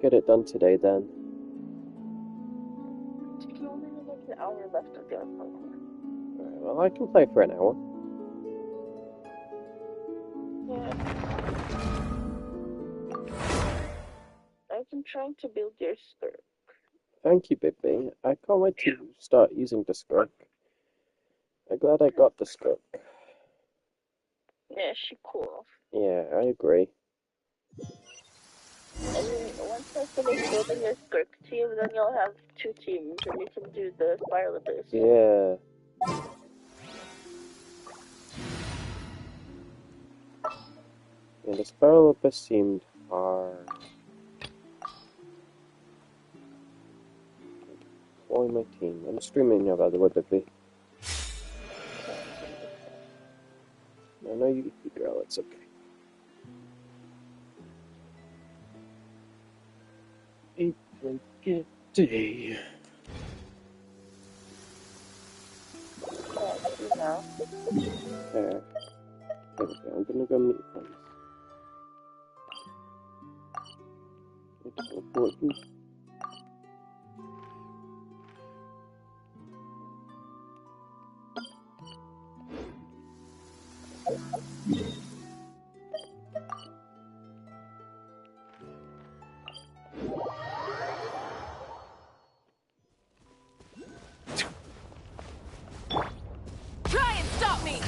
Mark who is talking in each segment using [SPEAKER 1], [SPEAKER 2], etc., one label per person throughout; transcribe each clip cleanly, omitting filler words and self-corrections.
[SPEAKER 1] get it done today then.
[SPEAKER 2] You only have like an hour left of the Arcon.
[SPEAKER 1] Alright, well, I can play for an hour.
[SPEAKER 2] Yeah. I've been trying to build your skirt.
[SPEAKER 1] Thank you, Bibby. I can't wait to start using the skirk. I'm glad I got the skirk.
[SPEAKER 2] Yeah, she cool.
[SPEAKER 1] Yeah, I agree.
[SPEAKER 2] And then once I finish building your skirt team, then you'll have 2 teams and you can do the Fire Abyss.
[SPEAKER 1] Yeah. Yeah, the Spiral Abyss seemed hard. Deploy my team. I'm streaming now, by the way, Bibby. I know you, girl, it's okay. A blanket day.
[SPEAKER 2] Now.
[SPEAKER 1] There. There we go. I'm gonna go meet friends. Teleport you.
[SPEAKER 3] Try and stop me!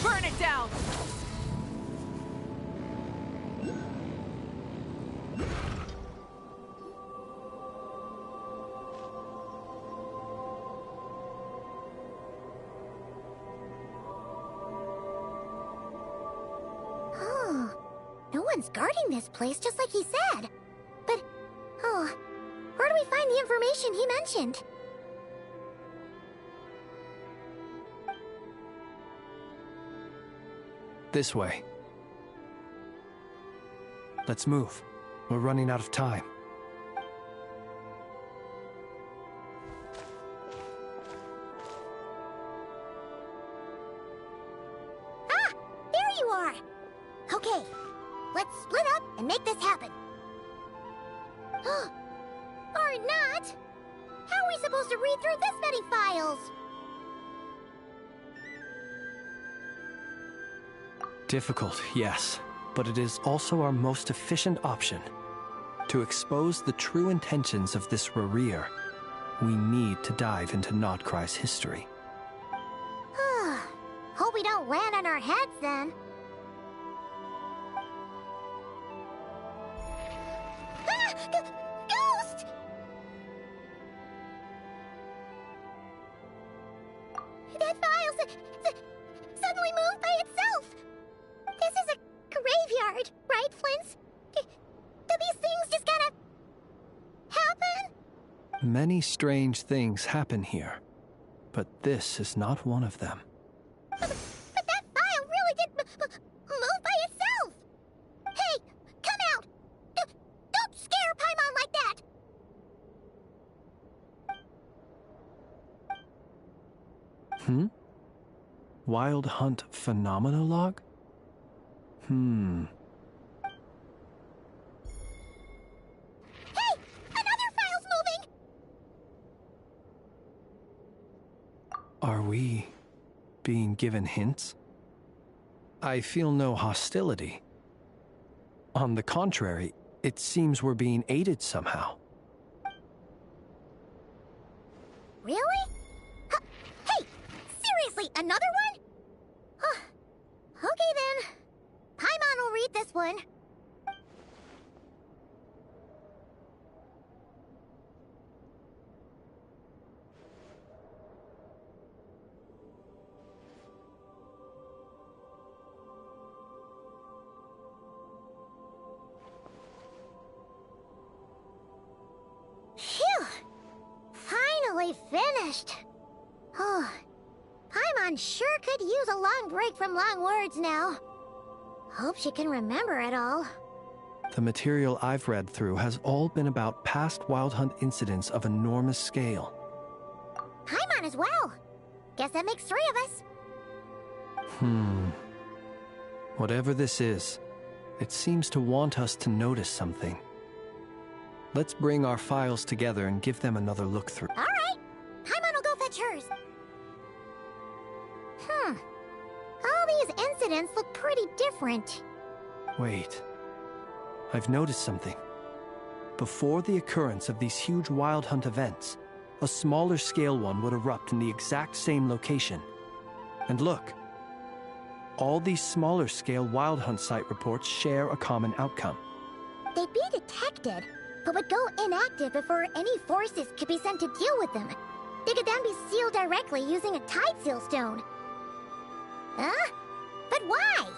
[SPEAKER 3] Burn it down!
[SPEAKER 4] Oh, no one's guarding this place, just like he said. But, oh, where do we find the information he mentioned?
[SPEAKER 5] This way. Let's move. We're running out of time.
[SPEAKER 4] Ah! There you are! Okay, let's split up and make this happen. Or not! How are we supposed to read through this many files?
[SPEAKER 5] Difficult, yes, but it is also our most efficient option. To expose the true intentions of this Rereer, we need to dive into Nodcry's history.
[SPEAKER 4] Hope we don't land on our heads then. Ah! Ghost! That file suddenly moved by itself. This is a graveyard, right, Flint? Do these things just kind of happen?
[SPEAKER 5] Many strange things happen here, but this is not one of them.
[SPEAKER 4] But that file really did move by itself! Hey, come out! Don't scare Paimon like that!
[SPEAKER 5] Wild Hunt Phenomenologue?
[SPEAKER 4] Hey! Another file's moving!
[SPEAKER 5] Are we being given hints? I feel no hostility. On the contrary, it seems we're being aided somehow.
[SPEAKER 4] Really? Huh. Hey! Seriously, another one? Huh. Okay then. Paimon will read this one. Phew! Finally finished. Oh, Paimon sure could use a long break from long words now. Hope she can remember it all.
[SPEAKER 5] The material I've read through has all been about past Wild Hunt incidents of enormous scale.
[SPEAKER 4] Paimon as well. Guess that makes 3 of us.
[SPEAKER 5] Whatever this is, it seems to want us to notice something. Let's bring our files together and give them another look through.
[SPEAKER 4] All right. Paimon will go fetch hers. All these incidents look pretty different.
[SPEAKER 5] Wait. I've noticed something. Before the occurrence of these huge Wild Hunt events, a smaller scale one would erupt in the exact same location. And look. All these smaller scale Wild Hunt site reports share a common outcome.
[SPEAKER 4] They'd be detected, but would go inactive before any forces could be sent to deal with them. They could then be sealed directly using a tide seal stone. Huh? But why?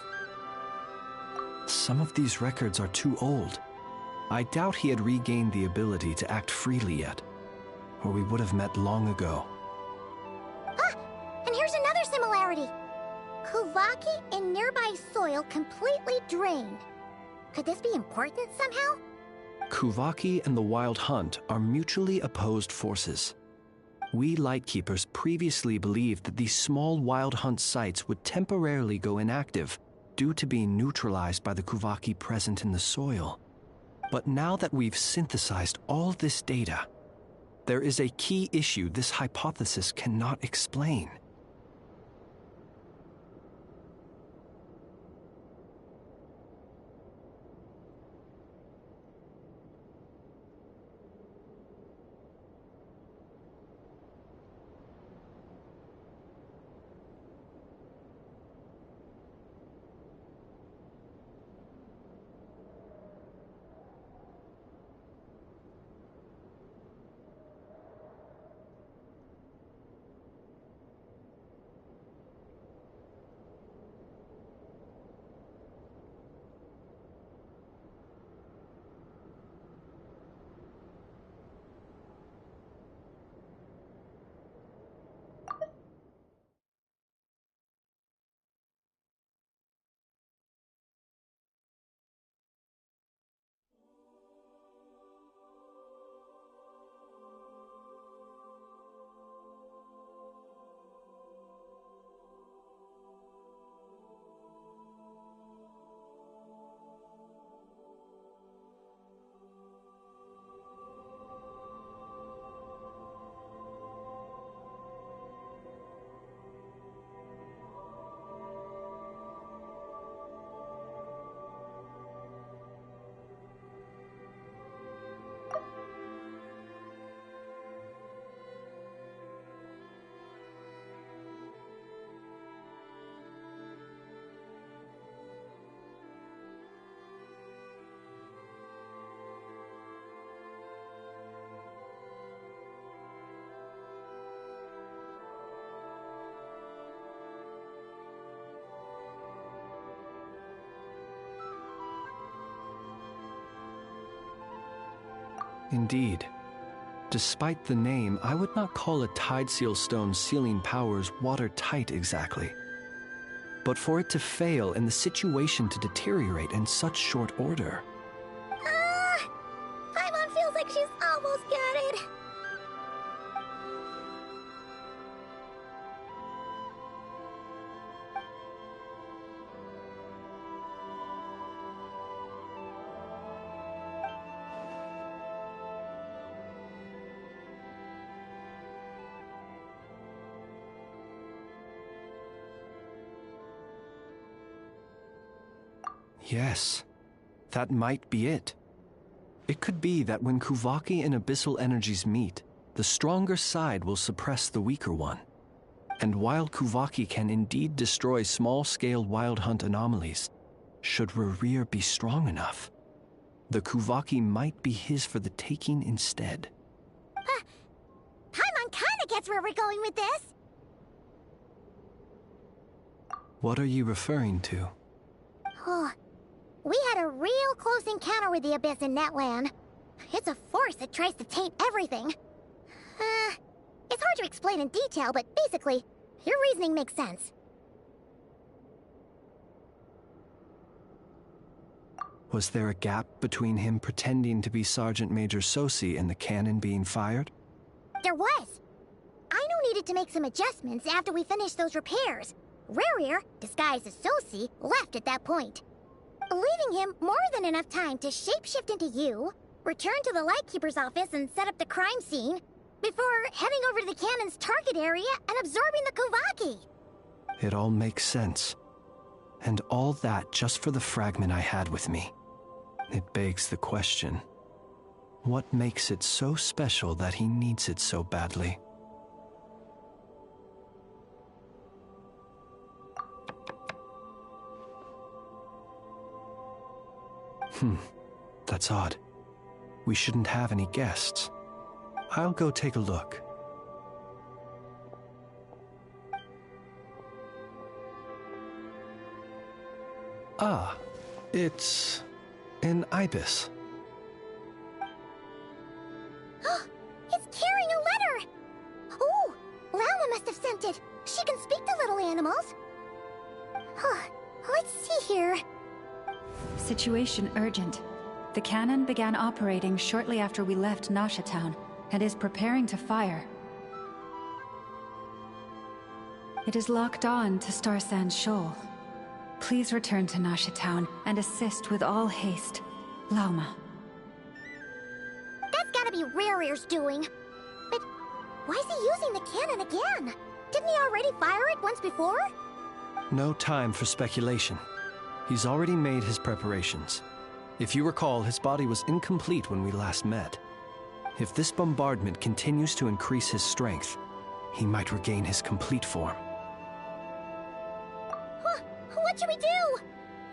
[SPEAKER 5] Some of these records are too old. I doubt he had regained the ability to act freely yet, or we would have met long ago.
[SPEAKER 4] Ah! And here's another similarity. Kuvaki and nearby soil completely drained. Could this be important somehow?
[SPEAKER 5] Kuvaki and the Wild Hunt are mutually opposed forces. We Lightkeepers previously believed that these small Wild Hunt sites would temporarily go inactive due to being neutralized by the Kuvaki present in the soil. But now that we've synthesized all this data, there is a key issue this hypothesis cannot explain. Indeed. Despite the name, I would not call a tide seal stone's sealing powers watertight exactly. But for it to fail and the situation to deteriorate in such short order...
[SPEAKER 4] Paimon feels like she's almost got it.
[SPEAKER 5] Yes, that might be it. It could be that when Kuvaki and abyssal energies meet, the stronger side will suppress the weaker one. And while Kuvaki can indeed destroy small-scale wild hunt anomalies, should Rerir be strong enough, the Kuvaki might be his for the taking instead.
[SPEAKER 4] Paimon kinda gets where we're going with this.
[SPEAKER 5] What are you referring to?
[SPEAKER 4] Oh, we had a real close encounter with the Abyss in Netland. It's a force that tries to taint everything. It's hard to explain in detail, but basically, your reasoning makes sense.
[SPEAKER 5] Was there a gap between him pretending to be Sergeant Major Sosi and the cannon being fired?
[SPEAKER 4] There was. Aino needed to make some adjustments after we finished those repairs. Rerir, disguised as Sosi, left at that point, leaving him more than enough time to shapeshift into you, return to the Lightkeeper's office and set up the crime scene, before heading over to the cannon's target area and absorbing the Kuvaki.
[SPEAKER 5] It all makes sense. And all that just for the fragment I had with me. It begs the question, what makes it so special that he needs it so badly? That's odd. We shouldn't have any guests. I'll go take a look. Ah, it's an ibis.
[SPEAKER 4] It's carrying a letter! Ooh, Lala must have sent it. She can speak to little animals. Let's see here.
[SPEAKER 6] Situation urgent. The cannon began operating shortly after we left Nasha Town and is preparing to fire. It is locked on to Star Sand Shoal. Please return to Nasha Town and assist with all haste. Lauma.
[SPEAKER 4] That's gotta be Rerir's doing. But why is he using the cannon again? Didn't he already fire it once before?
[SPEAKER 5] No time for speculation. He's already made his preparations. If you recall, his body was incomplete when we last met. If this bombardment continues to increase his strength, he might regain his complete form.
[SPEAKER 4] What should we do?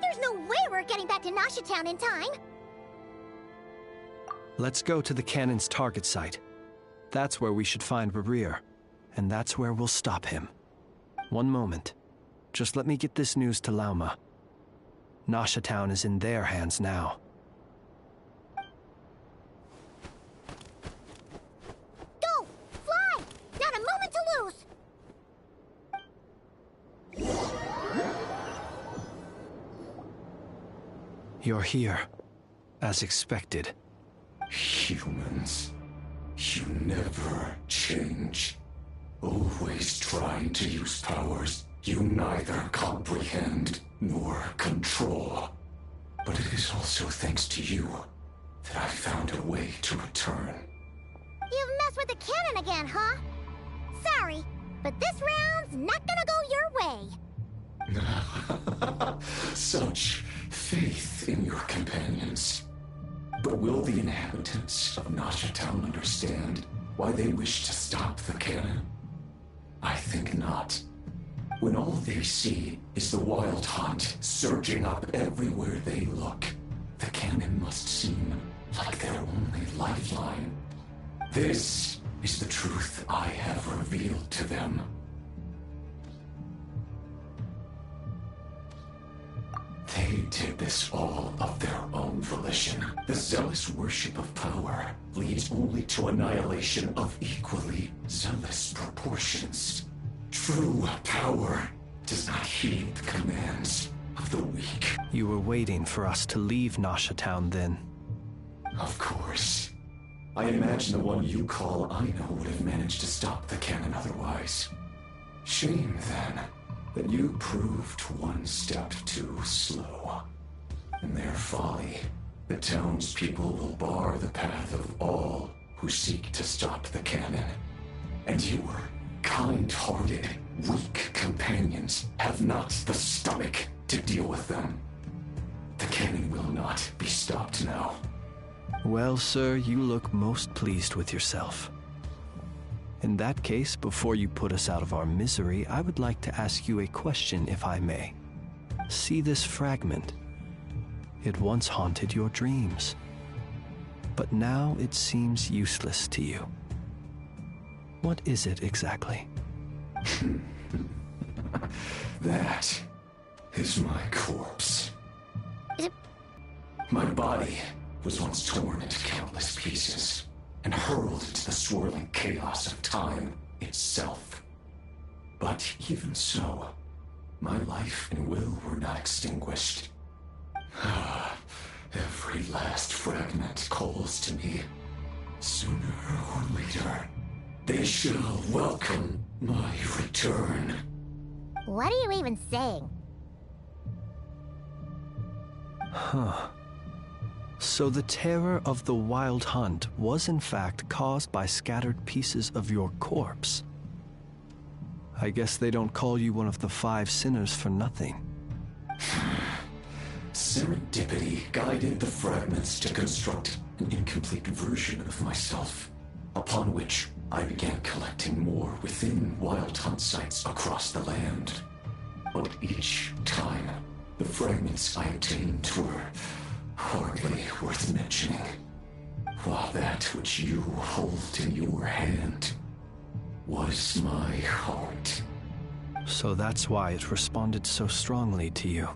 [SPEAKER 4] There's no way we're getting back to Nasha Town in time.
[SPEAKER 5] Let's go to the cannon's target site. That's where we should find Rerir, and that's where we'll stop him. One moment. Just let me get this news to Lauma. Nasha Town is in their hands now.
[SPEAKER 4] Go! Fly! Not a moment to lose!
[SPEAKER 5] You're here, as expected.
[SPEAKER 7] Humans, you never change. Always trying to use powers you neither comprehend nor control. But it is also thanks to you that I found a way to return.
[SPEAKER 4] You've messed with the cannon again, huh? Sorry, but this round's not gonna go your way.
[SPEAKER 7] Such faith in your companions. But will the inhabitants of Nasha Town understand why they wish to stop the cannon? I think not. When all they see is the wild hunt surging up everywhere they look, the cannon must seem like their only lifeline. This is the truth I have revealed to them. They did this all of their own volition. The zealous worship of power leads only to annihilation of equally zealous proportions. True power does not heed the commands of the weak.
[SPEAKER 5] You were waiting for us to leave Nasha Town then.
[SPEAKER 7] Of course. I imagine the one you call Aino would have managed to stop the cannon otherwise. Shame, then, that you proved one step too slow. In their folly, the townspeople will bar the path of all who seek to stop the cannon. And your kind-hearted, weak companions have not the stomach to deal with them. The cannot be stopped now.
[SPEAKER 5] Well, sir, you look most pleased with yourself. In that case, before you put us out of our misery, I would like to ask you a question, if I may. See this fragment? It once haunted your dreams, but now it seems useless to you. What is it exactly?
[SPEAKER 7] That is my corpse. My body was once torn into countless pieces and hurled into the swirling chaos of time itself. But even so, my life and will were not extinguished. Every last fragment calls to me. Sooner or later, they shall welcome my return.
[SPEAKER 4] What are you even saying?
[SPEAKER 5] Huh. So the terror of the Wild Hunt was in fact caused by scattered pieces of your corpse. I guess they don't call you one of the 5 sinners for nothing.
[SPEAKER 7] Serendipity guided the fragments to construct an incomplete version of myself, upon which I began collecting more within Wild Hunt sites across the land. But each time, the fragments I obtained were hardly worth mentioning, while that which you hold in your hand was my heart.
[SPEAKER 5] So that's why it responded so strongly to you.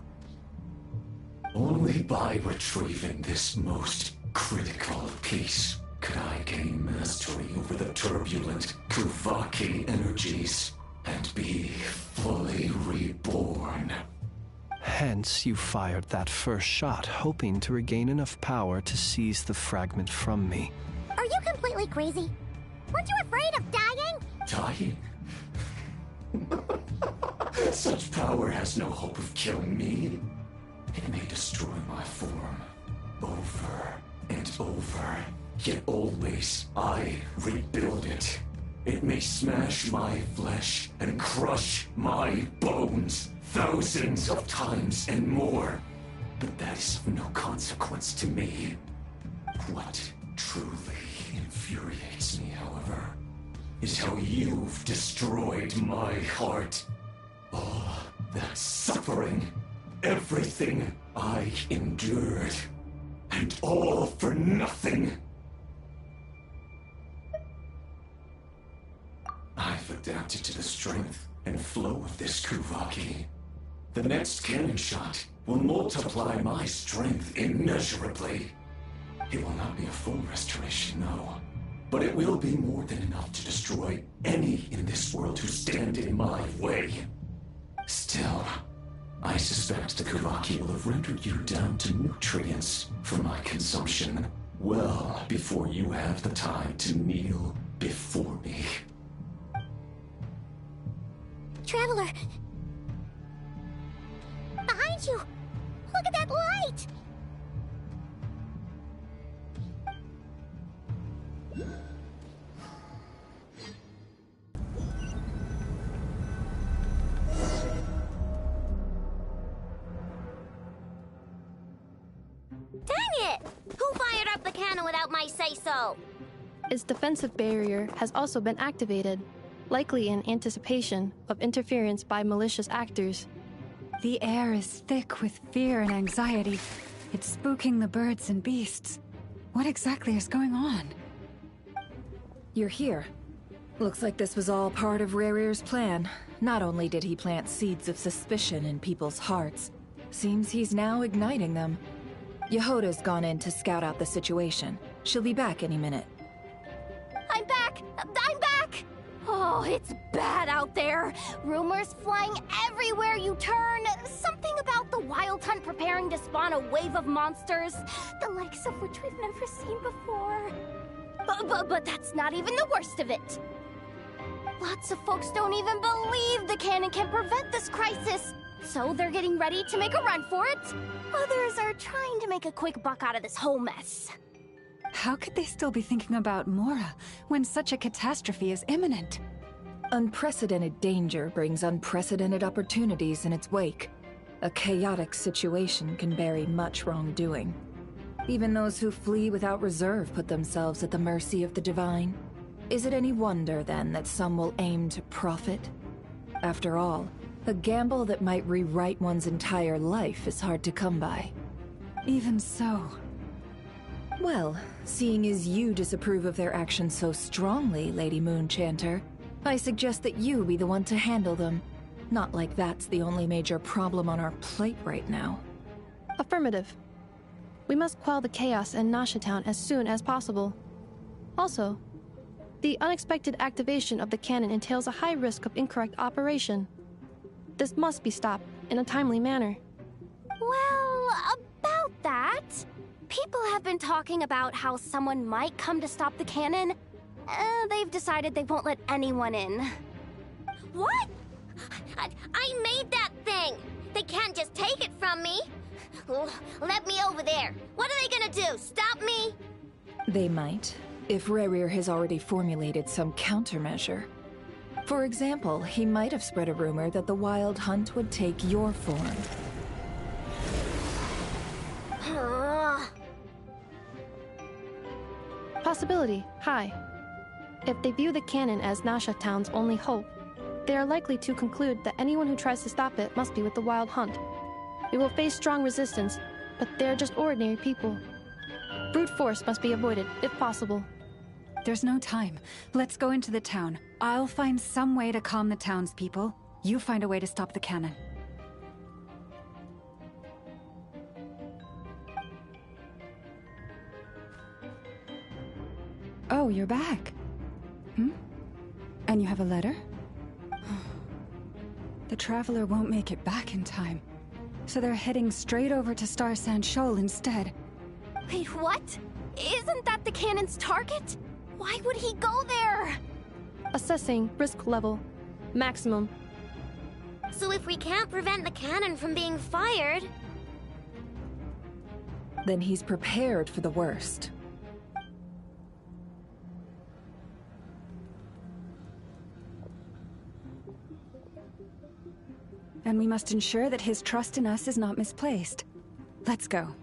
[SPEAKER 7] Only by retrieving this most critical piece could I gain mastery over the turbulent Kuvaki energies and be fully reborn.
[SPEAKER 5] Hence, you fired that first shot, hoping to regain enough power to seize the fragment from me.
[SPEAKER 4] Are you completely crazy? Weren't you afraid of dying?
[SPEAKER 7] Dying? Such power has no hope of killing me. It may destroy my form over and over, yet always I rebuild it. It may smash my flesh and crush my bones thousands of times and more, but that is of no consequence to me. What truly infuriates me, however, is how you've destroyed my heart. All that suffering, everything I endured, and all for nothing. I've adapted to the strength and flow of this Kuvaki. The next cannon shot will multiply my strength immeasurably. It will not be a full restoration, no, but it will be more than enough to destroy any in this world who stand in my way. Still, I suspect the Kuvaki will have rendered you down to nutrients for my consumption well before you have the time to kneel before me.
[SPEAKER 4] Traveler! Behind you! Look at that light! Dang it! Who fired up the cannon without my say-so?
[SPEAKER 8] Its defensive barrier has also been activated, likely in anticipation of interference by malicious actors.
[SPEAKER 6] The air is thick with fear and anxiety. It's spooking the birds and beasts. What exactly is going on?
[SPEAKER 9] You're here. Looks like this was all part of Rerir's plan. Not only did he plant seeds of suspicion in people's hearts, seems he's now igniting them. Yehoda's gone in to scout out the situation. She'll be back any minute.
[SPEAKER 4] I'm back! I'm back! Oh, it's bad out there. Rumors flying everywhere you turn. Something about the Wild Hunt preparing to spawn a wave of monsters, the likes of which we've never seen before. But that's not even the worst of it. Lots of folks don't even believe the cannon can prevent this crisis, so they're getting ready to make a run for it. Others are trying to make a quick buck out of this whole mess.
[SPEAKER 6] How could they still be thinking about Mora when such a catastrophe is imminent?
[SPEAKER 9] Unprecedented danger brings unprecedented opportunities in its wake. A chaotic situation can bury much wrongdoing. Even those who flee without reserve put themselves at the mercy of the divine. Is it any wonder, then, that some will aim to profit? After all, a gamble that might rewrite one's entire life is hard to come by.
[SPEAKER 6] Even so.
[SPEAKER 9] Well, seeing as you disapprove of their actions so strongly, Lady Moonchanter, I suggest that you be the one to handle them. Not like that's the only major problem on our plate right now.
[SPEAKER 8] Affirmative. We must quell the chaos in Nasha Town as soon as possible. Also, the unexpected activation of the cannon entails a high risk of incorrect operation. This must be stopped in a timely manner.
[SPEAKER 4] Well, about that, people have been talking about how someone might come to stop the cannon. They've decided they won't let anyone in.
[SPEAKER 10] What? I made that thing! They can't just take it from me! Let me over there! What are they gonna do? Stop me?
[SPEAKER 9] They might, if Rerir has already formulated some countermeasure. For example, he might have spread a rumor that the Wild Hunt would take your form.
[SPEAKER 8] Possibility high. If they view the cannon as Nasha Town's only hope, they are likely to conclude that anyone who tries to stop it must be with the Wild Hunt. We will face strong resistance, but they are just ordinary people. Brute force must be avoided, if possible.
[SPEAKER 6] There's no time. Let's go into the town. I'll find some way to calm the townspeople. You find a way to stop the cannon. Oh, you're back. And you have a letter? The Traveler won't make it back in time. So they're heading straight over to Star Sand Shoal instead.
[SPEAKER 4] Wait, what? Isn't that the cannon's target? Why would he go there?
[SPEAKER 8] Assessing risk level. Maximum.
[SPEAKER 10] So if we can't prevent the cannon from being fired...
[SPEAKER 9] Then he's prepared for the worst.
[SPEAKER 6] And we must ensure that his trust in us is not misplaced. Let's go.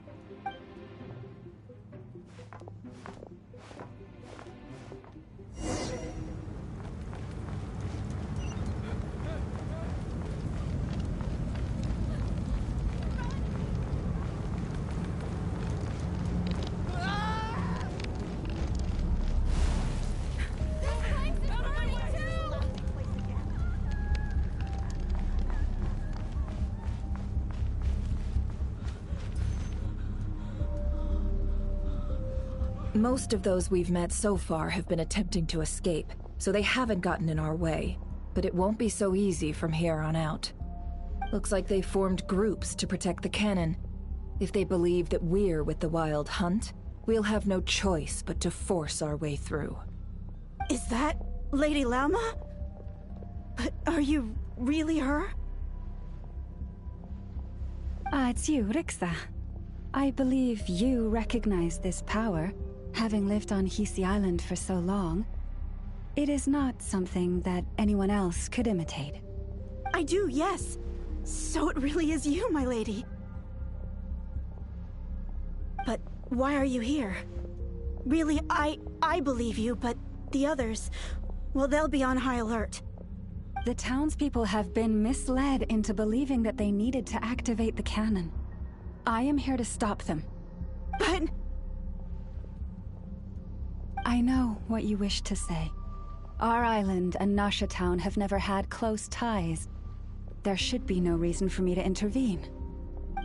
[SPEAKER 9] Most of those we've met so far have been attempting to escape, so they haven't gotten in our way. But it won't be so easy from here on out. Looks like they formed groups to protect the cannon. If they believe that we're with the Wild Hunt, we'll have no choice but to force our way through.
[SPEAKER 11] Is that Lady Lauma? But are you really her?
[SPEAKER 6] It's you, Rixa. I believe you recognize this power, having lived on Hisi Island for so long. It is not something that anyone else could imitate.
[SPEAKER 11] I do, yes. So it really is you, my lady. But why are you here? Really, I believe you, but the others, well, they'll be on high alert.
[SPEAKER 6] The townspeople have been misled into believing that they needed to activate the cannon. I am here to stop them.
[SPEAKER 11] But...
[SPEAKER 6] I know what you wish to say. Our island and Nasha Town have never had close ties. There should be no reason for me to intervene.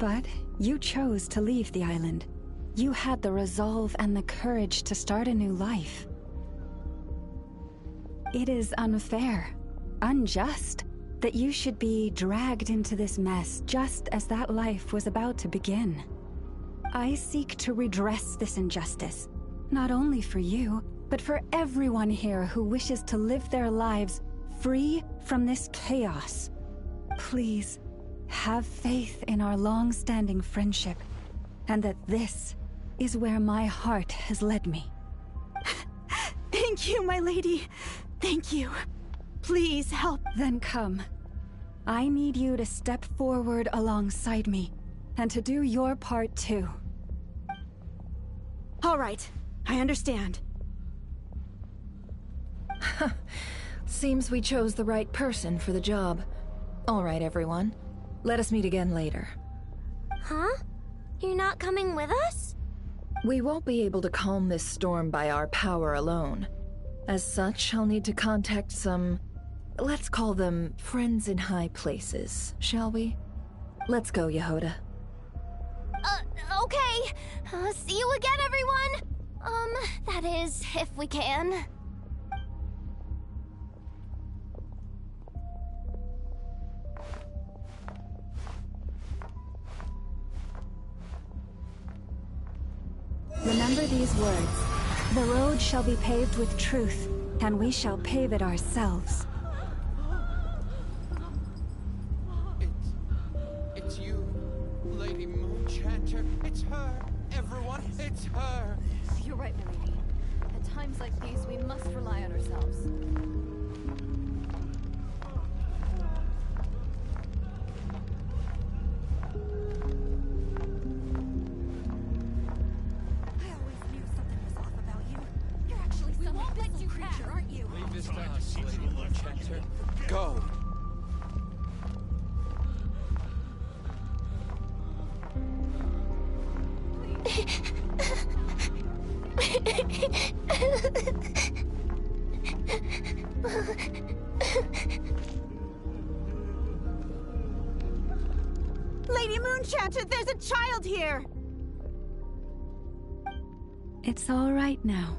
[SPEAKER 6] But you chose to leave the island. You had the resolve and the courage to start a new life. It is unfair, unjust, that you should be dragged into this mess just as that life was about to begin. I seek to redress this injustice, not only for you, but for everyone here who wishes to live their lives free from this chaos. Please, have faith in our long-standing friendship, and that this is where my heart has led me.
[SPEAKER 11] Thank you, my lady. Thank you. Please help.
[SPEAKER 6] Then come. I need you to step forward alongside me, and to do your part too.
[SPEAKER 11] All right, I understand.
[SPEAKER 9] Seems we chose the right person for the job. All right, everyone. Let us meet again later.
[SPEAKER 10] Huh? You're not coming with us?
[SPEAKER 9] We won't be able to calm this storm by our power alone. As such, I'll need to contact some... let's call them friends in high places, shall we? Let's go, Yehoda.
[SPEAKER 10] Okay. See you again, everyone! That is, if we can.
[SPEAKER 6] Remember these words. The road shall be paved with truth, and we shall pave it ourselves.
[SPEAKER 12] It's you, Lady Moonchanter. It's her. Everyone, it's her.
[SPEAKER 3] You're right, milady. At times like these, we must rely on ourselves.
[SPEAKER 12] Leave this to us, Lady Moonchanter. Go.
[SPEAKER 11] Lady Moonchanter, there's a child here!
[SPEAKER 6] It's all right now.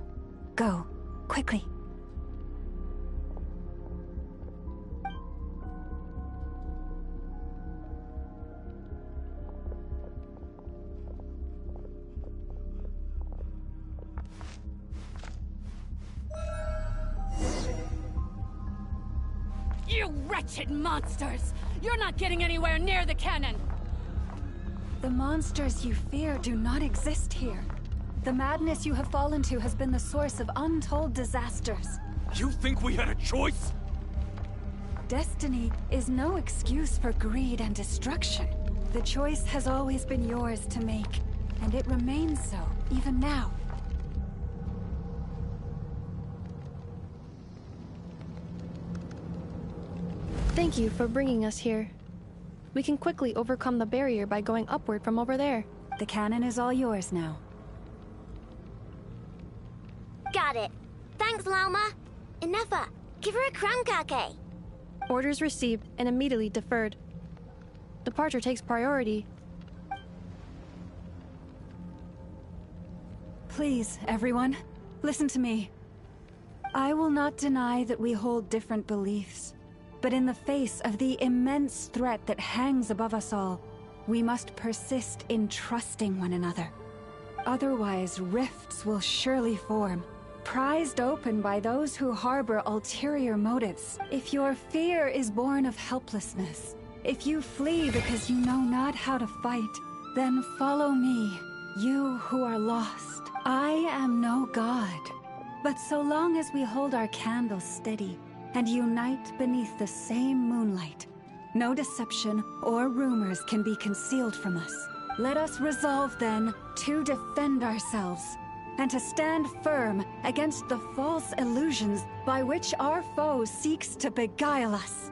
[SPEAKER 6] Go, quickly.
[SPEAKER 3] You wretched monsters! You're not getting anywhere near the cannon!
[SPEAKER 6] The monsters you fear do not exist here. The madness you have fallen to has been the source of untold disasters.
[SPEAKER 12] You think we had a choice?
[SPEAKER 6] Destiny is no excuse for greed and destruction. The choice has always been yours to make, and it remains so, even now.
[SPEAKER 8] Thank you for bringing us here. We can quickly overcome the barrier by going upward from over there.
[SPEAKER 6] The cannon is all yours now.
[SPEAKER 10] Got it. Thanks, Lauma. Inefa, give her a crunkake.
[SPEAKER 8] Orders received and immediately deferred. Departure takes priority.
[SPEAKER 6] Please, everyone, listen to me. I will not deny that we hold different beliefs. But in the face of the immense threat that hangs above us all, we must persist in trusting one another. Otherwise, rifts will surely form, prized open by those who harbor ulterior motives. If your fear is born of helplessness, if you flee because you know not how to fight, then follow me, you who are lost. I am no god, but so long as we hold our candles steady, and unite beneath the same moonlight, no deception or rumors can be concealed from us. Let us resolve, then, to defend ourselves, and to stand firm against the false illusions by which our foe seeks to beguile us.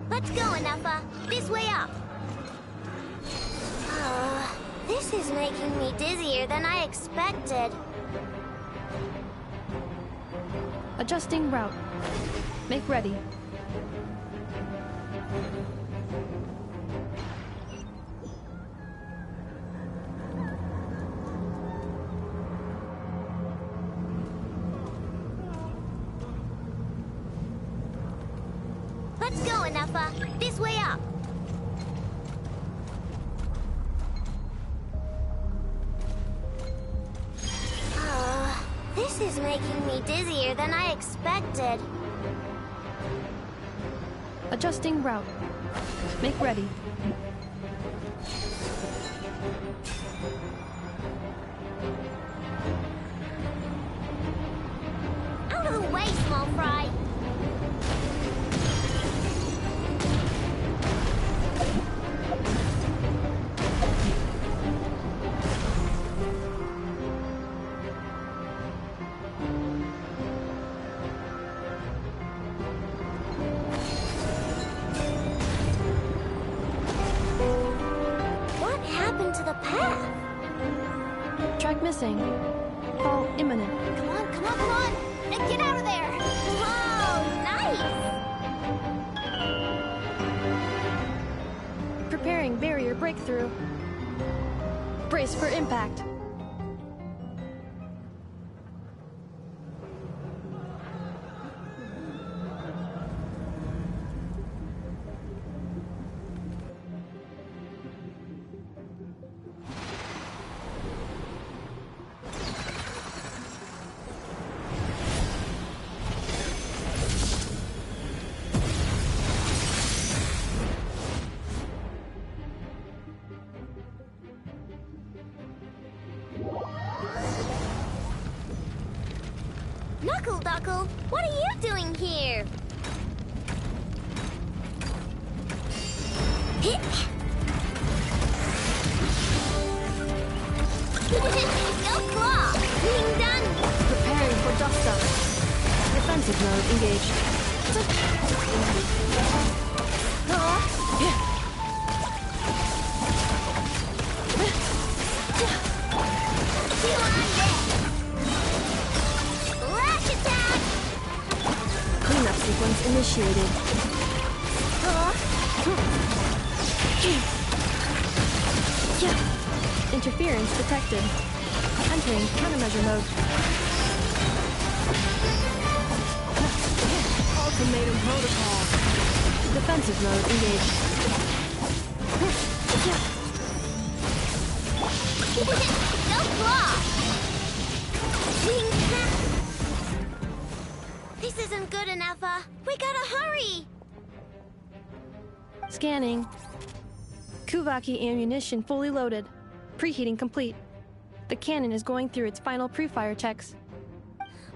[SPEAKER 10] Let's go, Inefa. This way up. This is making me dizzier than I expected.
[SPEAKER 8] Adjusting route. Make ready.
[SPEAKER 10] Let's go, Inefa. This way up. This is making me dizzier than I expected.
[SPEAKER 8] Adjusting route. Make ready.
[SPEAKER 10] Out of the way, small fry! What happened to the path?
[SPEAKER 8] Track missing. Fall imminent.
[SPEAKER 10] Come on, come on, come on! And get out of there! Whoa, nice!
[SPEAKER 8] Preparing barrier breakthrough. Brace for impact.
[SPEAKER 10] Knuckle Duckle, what are you doing here? Go claw! Being done!
[SPEAKER 8] Preparing for dust up. Defensive mode engaged.
[SPEAKER 10] Lash attack!
[SPEAKER 8] Cleanup sequence initiated. Interference detected. Entering countermeasure mode. Ultimatum protocol. Defensive mode engaged.
[SPEAKER 10] Go claw! Wing tap! This isn't good enough, we gotta hurry!
[SPEAKER 8] Scanning. Kuvaki ammunition fully loaded. Preheating complete. The cannon is going through its final pre-fire checks.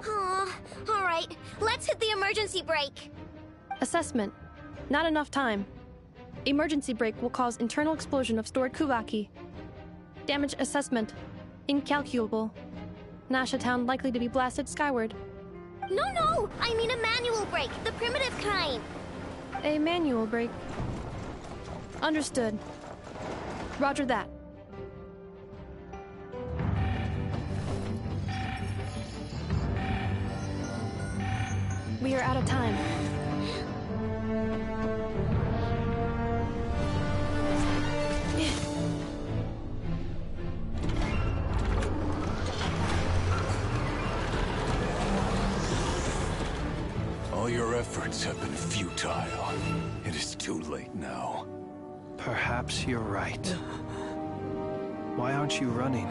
[SPEAKER 10] Aw, alright, let's hit the emergency brake.
[SPEAKER 8] Assessment. Not enough time. Emergency brake will cause internal explosion of stored Kuvaki. Damage assessment. Incalculable. Nasha Town likely to be blasted skyward.
[SPEAKER 10] No, I mean a manual brake, the primitive kind.
[SPEAKER 8] A manual brake. Understood. Roger that. We are out of time.
[SPEAKER 7] All your efforts have been futile. It is too late now.
[SPEAKER 5] Perhaps you're right. Why aren't you running?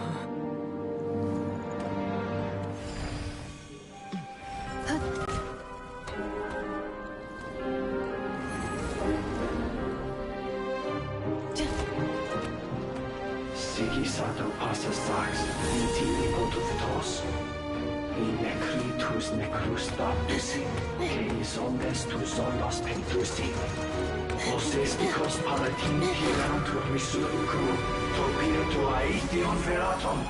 [SPEAKER 13] Sigisato passa sax, intimi potuvitos. In necritus necrus baptisi, que ondes tu solos pentusi. Oses picos palatin pirantur misuricu, topir aetion veratum.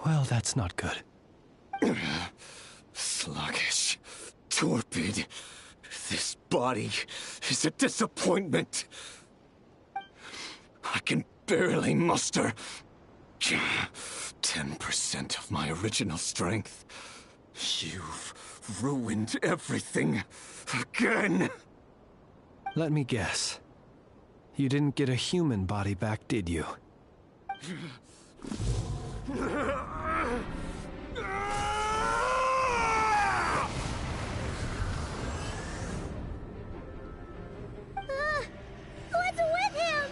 [SPEAKER 5] Well, that's not good.
[SPEAKER 7] Sluggish. Torpid. This body is a disappointment. I can barely muster 10% of my original strength. You've ruined everything again.
[SPEAKER 5] Let me guess. You didn't get a human body back, did you?
[SPEAKER 4] What's with him?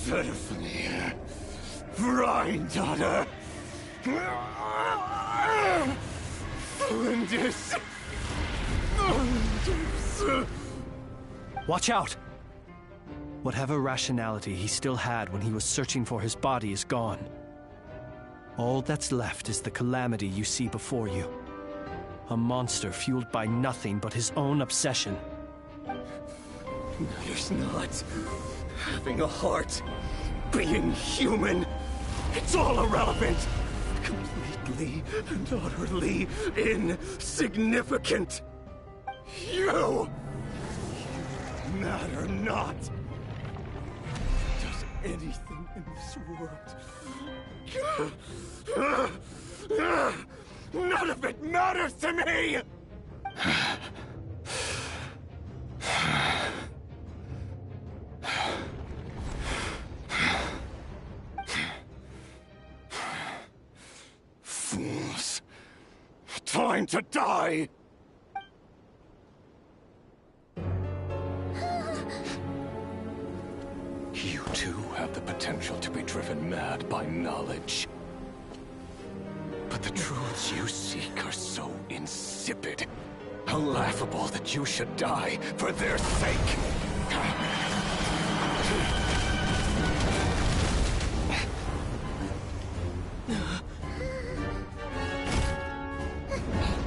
[SPEAKER 7] Verfnir. Granddaughter. Flinders.
[SPEAKER 5] Watch out! Whatever rationality he still had when he was searching for his body is gone. All that's left is the calamity you see before you. A monster fueled by nothing but his own obsession.
[SPEAKER 7] Matters not. Having a heart. Being human. It's all irrelevant. Completely and utterly insignificant. You matter not. Does anything in this world. None of it matters to me! Fools. Time to die! You too have the potential to be driven mad by knowledge. But the truths you seek are so insipid, how laughable that you should die for their sake.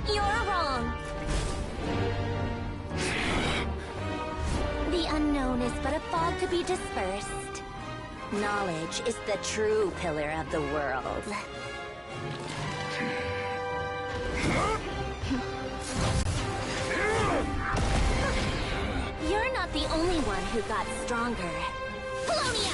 [SPEAKER 10] You're wrong. The unknown is but a fog to be dispersed. Knowledge is the true pillar of the world. You're not the only one who got stronger. Polonia!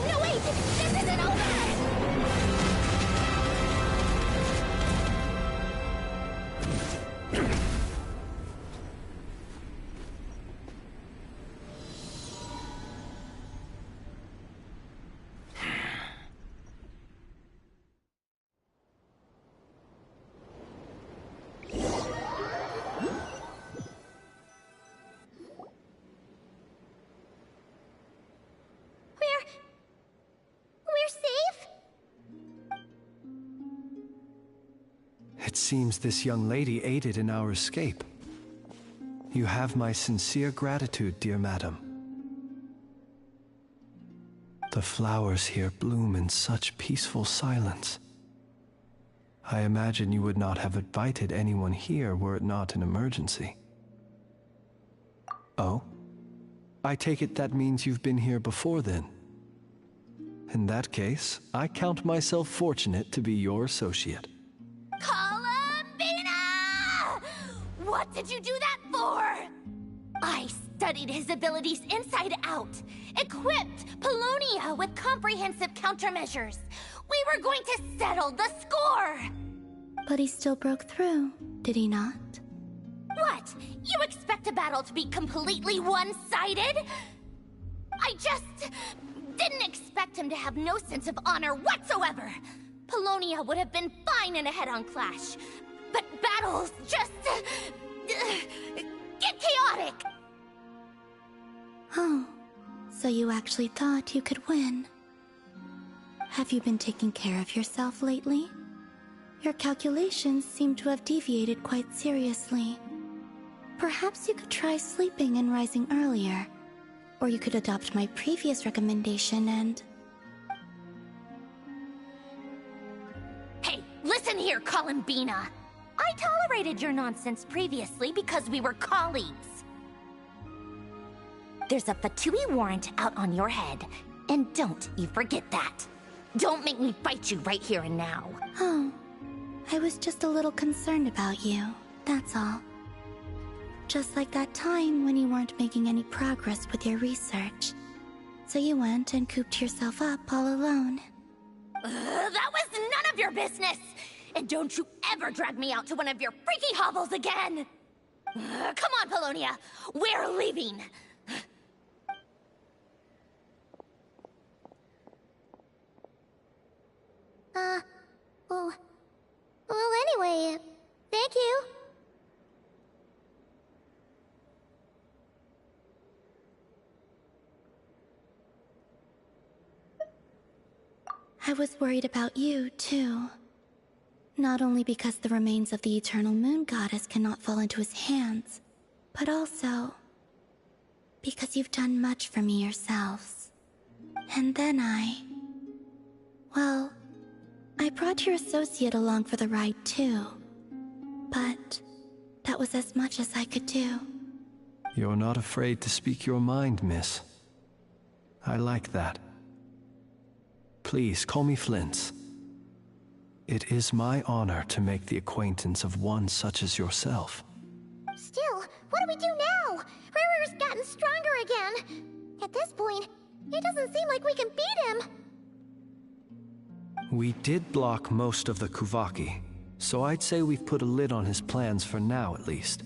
[SPEAKER 10] No, wait! This isn't over! We're safe?
[SPEAKER 5] It seems this young lady aided in our escape. You have my sincere gratitude, dear madam. The flowers here bloom in such peaceful silence. I imagine you would not have invited anyone here were it not an emergency. Oh? I take it that means you've been here before then. In that case, I count myself fortunate to be your associate.
[SPEAKER 10] Columbina! What did you do that for? I studied his abilities inside out, equipped Polonia with comprehensive countermeasures. We were going to settle the score!
[SPEAKER 14] But he still broke through, did he not?
[SPEAKER 10] What? You expect a battle to be completely one-sided? I just didn't expect him to have no sense of honor whatsoever. Polonia would have been fine in a head-on clash, but battles just get chaotic.
[SPEAKER 14] Oh, so you actually thought you could win. Have you been taking care of yourself lately? Your calculations seem to have deviated quite seriously. Perhaps you could try sleeping and rising earlier. Or you could adopt my previous recommendation and...
[SPEAKER 10] Hey, listen here, Columbina. I tolerated your nonsense previously because we were colleagues. There's a Fatui warrant out on your head, and don't you forget that. Don't make me fight you right here and now.
[SPEAKER 14] Oh, I was just a little concerned about you, that's all. Just like that time when you weren't making any progress with your research. So you went and cooped yourself up all alone.
[SPEAKER 10] That was none of your business! And don't you ever drag me out to one of your freaky hovels again! Come on, Polonia! We're leaving!
[SPEAKER 4] Well, anyway, thank you.
[SPEAKER 14] I was worried about you, too. Not only because the remains of the Eternal Moon Goddess cannot fall into his hands, but also because you've done much for me yourselves. And then well, I brought your associate along for the ride, too. But that was as much as I could do.
[SPEAKER 5] You're not afraid to speak your mind, miss. I like that. Please, call me Flint's. It is my honor to make the acquaintance of one such as yourself.
[SPEAKER 4] Still, what do we do now? Rara's gotten stronger again. At this point, it doesn't seem like we can beat him.
[SPEAKER 5] We did block most of the Kuvaki, so I'd say we've put a lid on his plans for now at least.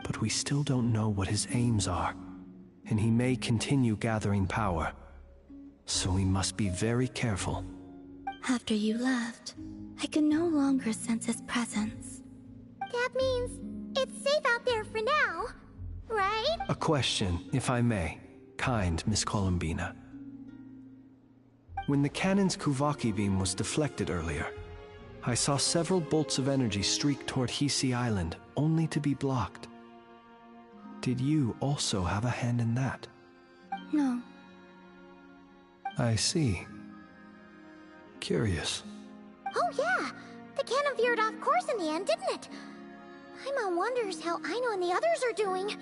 [SPEAKER 5] But we still don't know what his aims are, and he may continue gathering power. So we must be very careful.
[SPEAKER 14] After you left, I could no longer sense his presence.
[SPEAKER 4] That means it's safe out there for now, right?
[SPEAKER 5] A question, if I may, kind Miss Columbina. When the cannon's Kuvaki beam was deflected earlier, I saw several bolts of energy streak toward Hisi Island, only to be blocked. Did you also have a hand in that?
[SPEAKER 14] No.
[SPEAKER 5] I see. Curious.
[SPEAKER 4] Oh yeah, the cannon veered off course in the end, didn't it? Paimon wonders how Aino and the others are doing.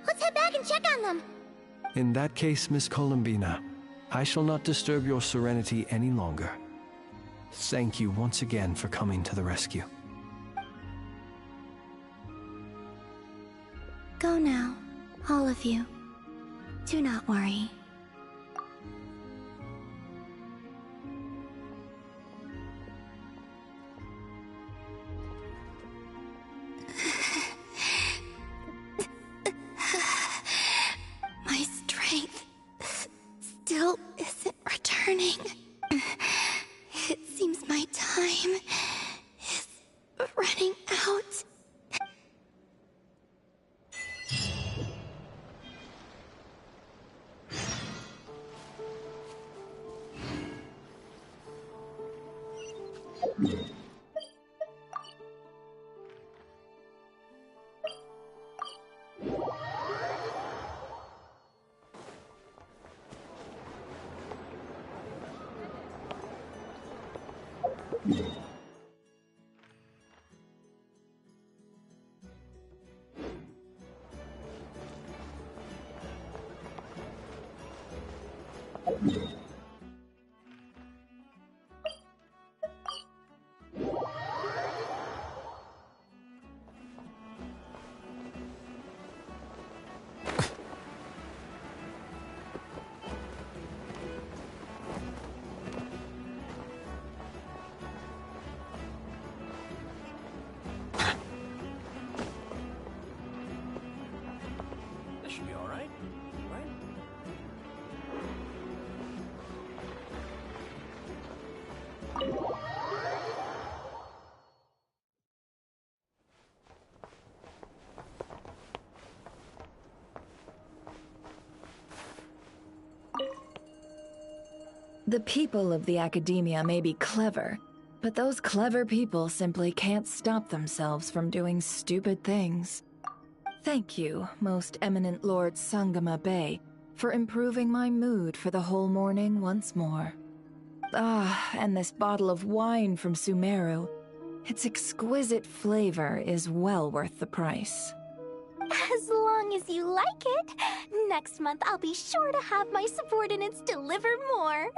[SPEAKER 4] Let's head back and check on them.
[SPEAKER 5] In that case, Miss Columbina, I shall not disturb your serenity any longer. Thank you once again for coming to the rescue.
[SPEAKER 14] Go now, all of you. Do not worry. My strength still isn't returning. It seems my time is running out.
[SPEAKER 5] This should be all right, right?
[SPEAKER 9] The people of the academia may be clever, but those clever people simply can't stop themselves from doing stupid things. Thank you, most eminent Lord Sangama Bey, for improving my mood for the whole morning once more. Ah, and this bottle of wine from Sumeru. Its exquisite flavor is well worth the price.
[SPEAKER 10] As long as you like it. Next month, I'll be sure to have my subordinates deliver more.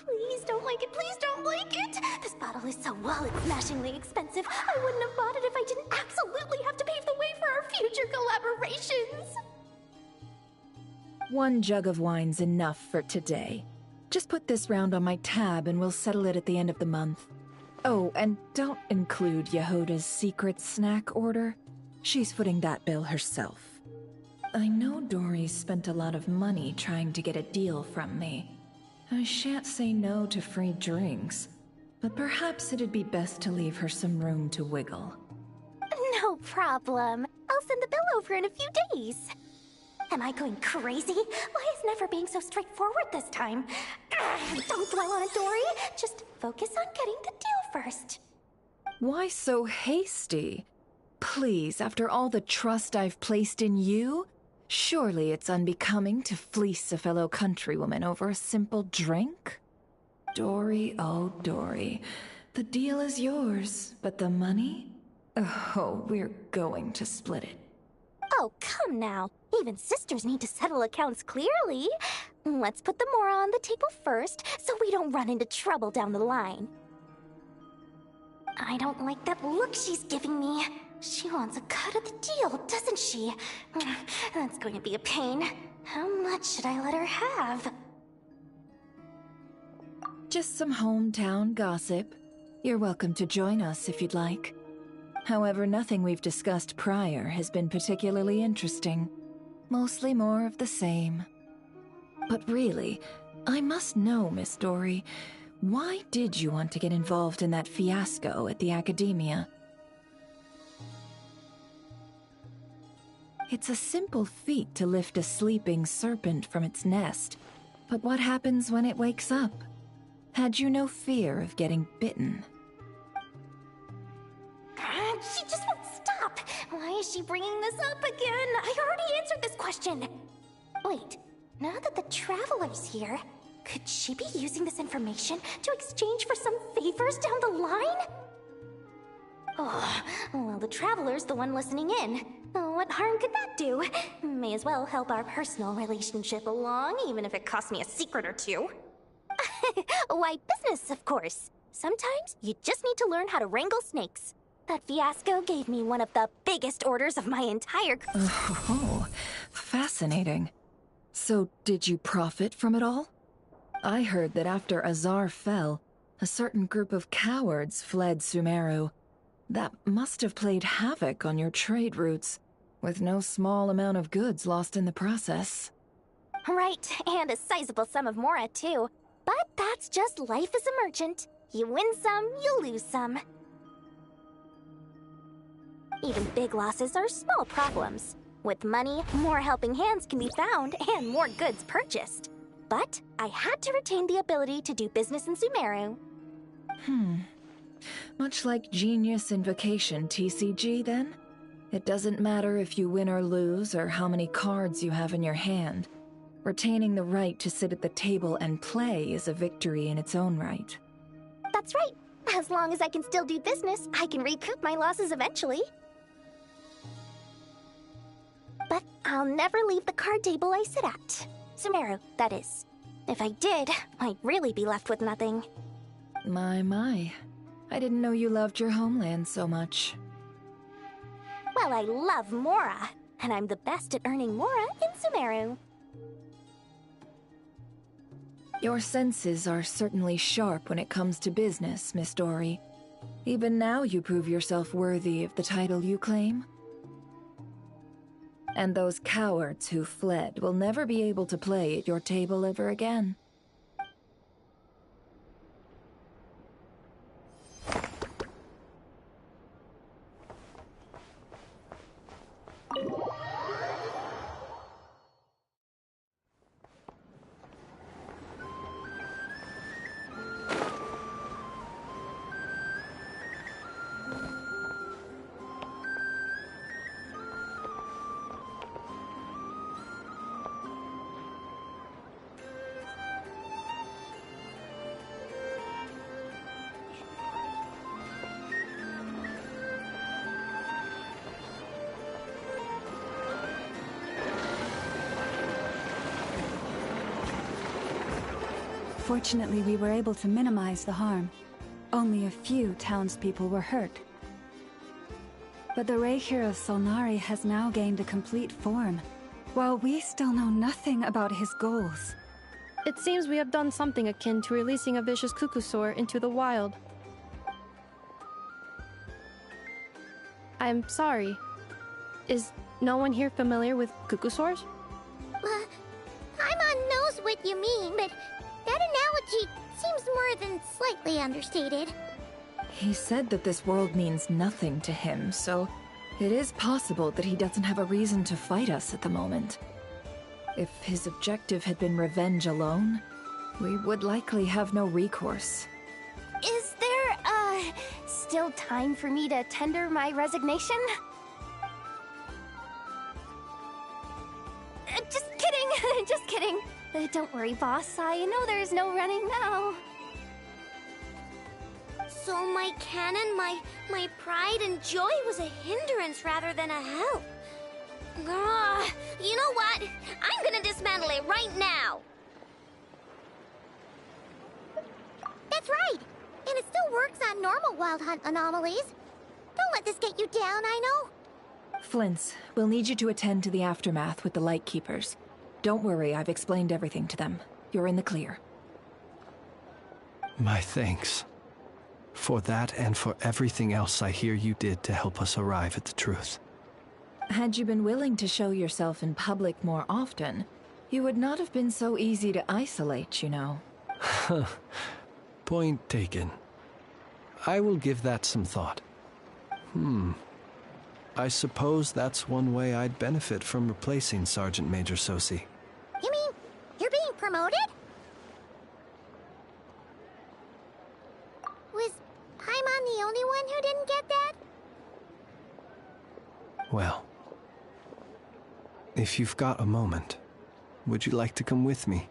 [SPEAKER 10] Please don't like it, please don't like it! This bottle is so wallet-smashingly expensive. I wouldn't have bought it if I didn't absolutely have to pave the way for our future collaborations.
[SPEAKER 9] One jug of wine's enough for today. Just put this round on my tab and we'll settle it at the end of the month. Oh, and don't include Yehoda's secret snack order. She's footing that bill herself. I know Dory spent a lot of money trying to get a deal from me. I shan't say no to free drinks, but perhaps it'd be best to leave her some room to wiggle.
[SPEAKER 10] No problem. I'll send the bill over in a few days. Am I going crazy? Why is Never being so straightforward this time? Don't dwell on it, Dory. Just focus on getting the deal first.
[SPEAKER 9] Why so hasty? Please, after all the trust I've placed in you, surely it's unbecoming to fleece a fellow countrywoman over a simple drink? Dory, oh Dory, the deal is yours, but the money? Oh, we're going to split it.
[SPEAKER 10] Oh, come now. Even sisters need to settle accounts clearly. Let's put the mora on the table first, so we don't run into trouble down the line. I don't like that look she's giving me. She wants a cut of the deal, doesn't she? That's going to be a pain. How much should I let her have?
[SPEAKER 9] Just some hometown gossip. You're welcome to join us if you'd like. However, nothing we've discussed prior has been particularly interesting. Mostly more of the same. But really, I must know, Miss Dory, why did you want to get involved in that fiasco at the Academia? It's a simple feat to lift a sleeping serpent from its nest, but what happens when it wakes up? Had you no fear of getting bitten?
[SPEAKER 10] She just won't stop. Why is she bringing this up again? I already answered this question. Wait, now that the Traveler's here, could she be using this information to exchange for some favors down the line? Oh, well, the Traveler's the one listening in. What harm could that do? May as well help our personal relationship along, even if it costs me a secret or two. Why, business, of course. Sometimes you just need to learn how to wrangle snakes. That fiasco gave me one of the biggest orders of my entire...
[SPEAKER 9] Oh, fascinating. So, did you profit from it all? I heard that after Azar fell, a certain group of cowards fled Sumeru. That must have played havoc on your trade routes, with no small amount of goods lost in the process.
[SPEAKER 10] Right, and a sizable sum of mora, too. But that's just life as a merchant. You win some, you lose some. Even big losses are small problems. With money, more helping hands can be found and more goods purchased. But I had to retain the ability to do business in Sumeru.
[SPEAKER 9] Much like Genius Invocation TCG, then? It doesn't matter if you win or lose or how many cards you have in your hand. Retaining the right to sit at the table and play is a victory in its own right.
[SPEAKER 4] That's right. As long as I can still do business, I can recoup my losses eventually. But I'll never leave the card table I sit at. Sumeru, that is. If I did, I'd really be left with nothing.
[SPEAKER 9] My. I didn't know you loved your homeland so much.
[SPEAKER 4] Well, I love Mora, and I'm the best at earning Mora in Sumeru.
[SPEAKER 9] Your senses are certainly sharp when it comes to business, Miss Dory. Even now you prove yourself worthy of the title you claim. And those cowards who fled will never be able to play at your table ever again.
[SPEAKER 6] Fortunately, we were able to minimize the harm. Only a few townspeople were hurt. But the Reikir of Solnari has now gained a complete form, while we still know nothing about his goals.
[SPEAKER 8] It seems we have done something akin to releasing a vicious cuckoosaur into the wild. I'm sorry. Is no one here familiar with cuckoosaurs?
[SPEAKER 4] Paimon knows what you mean, but that analogy seems more than slightly understated.
[SPEAKER 9] He said that this world means nothing to him, so it is possible that he doesn't have a reason to fight us at the moment. If his objective had been revenge alone, we would likely have no recourse.
[SPEAKER 4] Is there, still time for me to tender my resignation? Just kidding, just kidding. Don't worry, boss. I know there's no running now.
[SPEAKER 10] So my canon, my pride and joy was a hindrance rather than a help. You know what? I'm gonna dismantle it right now.
[SPEAKER 4] That's right. And it still works on normal Wild Hunt anomalies. Don't let this get you down, I know.
[SPEAKER 9] Flint's, we'll need you to attend to the aftermath with the Lightkeepers. Don't worry, I've explained everything to them. You're in the clear.
[SPEAKER 5] My thanks. For that and for everything else I hear you did to help us arrive at the truth.
[SPEAKER 9] Had you been willing to show yourself in public more often, you would not have been so easy to isolate, you know.
[SPEAKER 5] Point taken. I will give that some thought. I suppose that's one way I'd benefit from replacing Sergeant Major Sosi.
[SPEAKER 4] You mean, you're being promoted? Was Paimon the only one who didn't get that?
[SPEAKER 5] Well, if you've got a moment, would you like to come with me?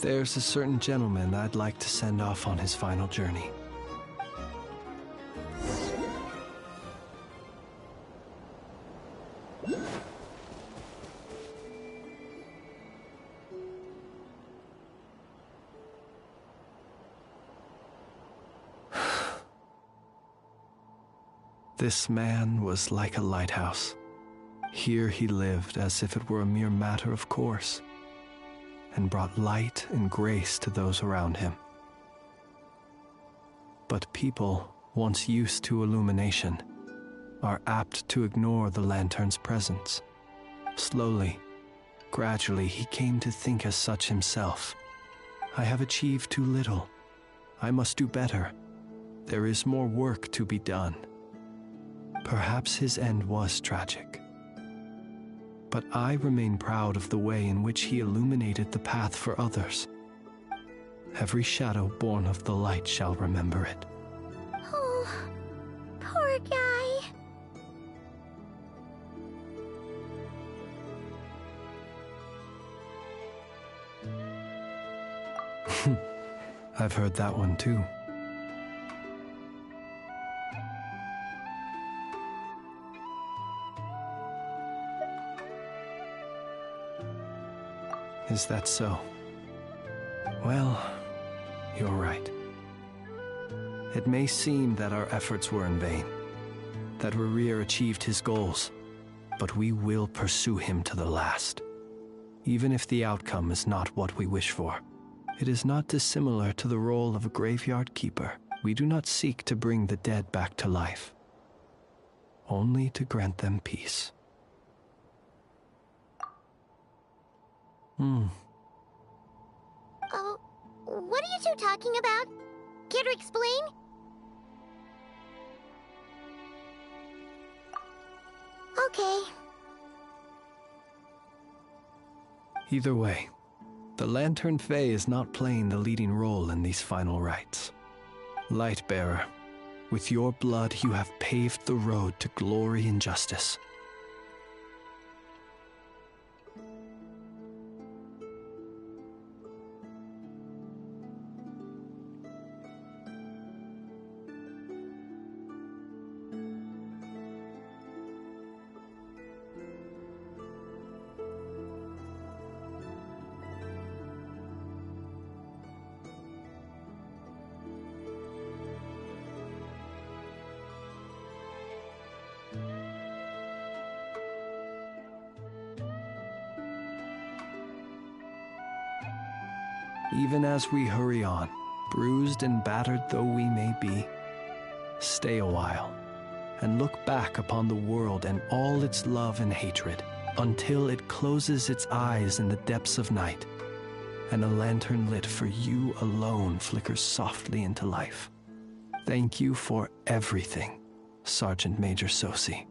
[SPEAKER 5] There's a certain gentleman I'd like to send off on his final journey. This man was like a lighthouse. Here he lived as if it were a mere matter of course, and brought light and grace to those around him. But people, once used to illumination, are apt to ignore the lantern's presence. Slowly, gradually, he came to think as such himself. I have achieved too little. I must do better. There is more work to be done. Perhaps his end was tragic. But I remain proud of the way in which he illuminated the path for others. Every shadow born of the light shall remember it.
[SPEAKER 4] Oh, poor guy.
[SPEAKER 5] I've heard that one too. Is that so? Well, you're right. It may seem that our efforts were in vain, that Rerir achieved his goals, but we will pursue him to the last. Even if the outcome is not what we wish for, it is not dissimilar to the role of a graveyard keeper. We do not seek to bring the dead back to life, only to grant them peace.
[SPEAKER 4] Oh, what are you two talking about? Care to explain? Okay.
[SPEAKER 5] Either way, the Lantern Fae is not playing the leading role in these final rites. Lightbearer, with your blood you have paved the road to glory and justice. Even as we hurry on, bruised and battered though we may be, stay a while and look back upon the world and all its love and hatred until it closes its eyes in the depths of night and a lantern lit for you alone flickers softly into life. Thank you for everything, Sergeant Major Sosi.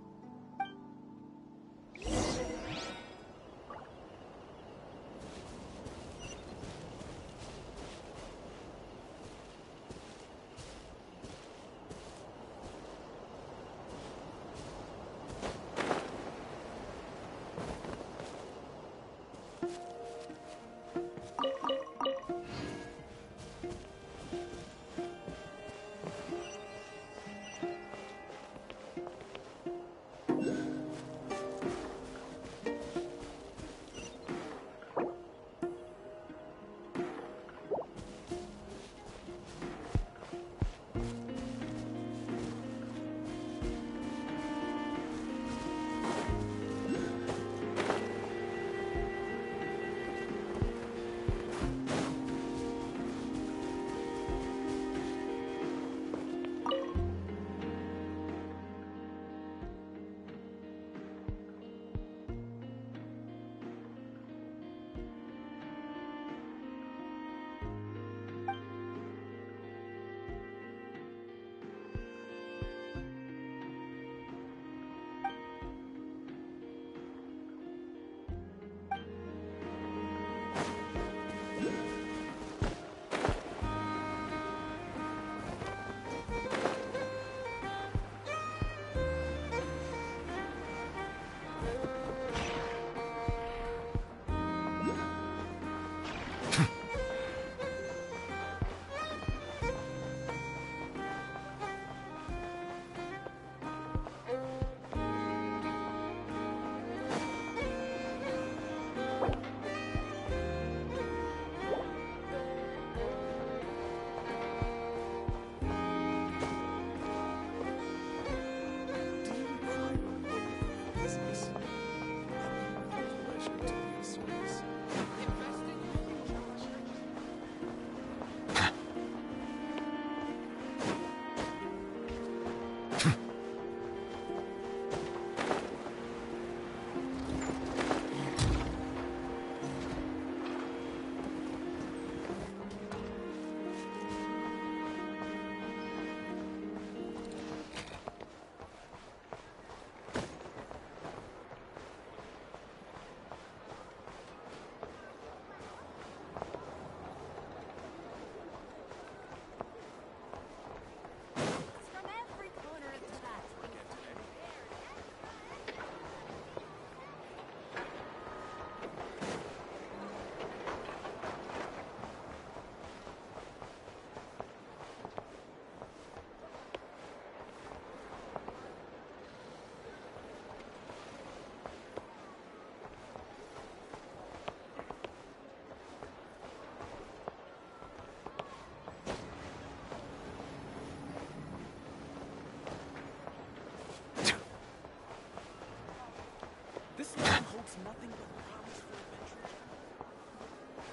[SPEAKER 3] holds nothing but promise for adventure.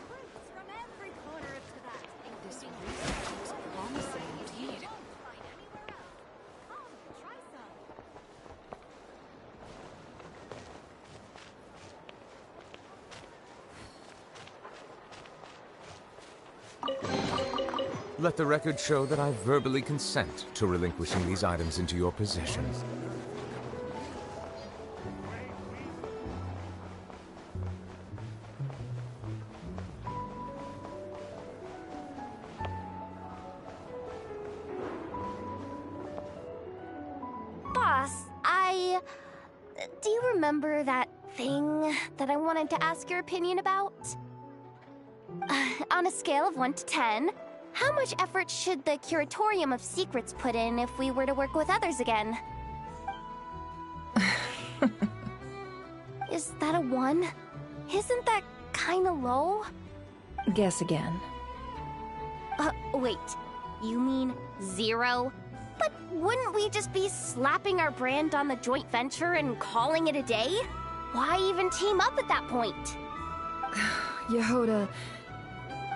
[SPEAKER 3] Fruits from every corner of Tibet. This research was promising indeed. Find anywhere else. Come, try some.
[SPEAKER 15] Let the record show that I verbally consent to relinquishing these items into your possession.
[SPEAKER 10] Boss, do you remember that thing that I wanted to ask your opinion about? On a scale of 1 to 10, how much effort should the Curatorium of Secrets put in if we were to work with others again? Is that a 1? Isn't that kinda low?
[SPEAKER 9] Guess again.
[SPEAKER 10] Wait. You mean 0? But wouldn't we just be slapping our brand on the joint venture and calling it a day? Why even team up at that point?
[SPEAKER 9] Yehoda,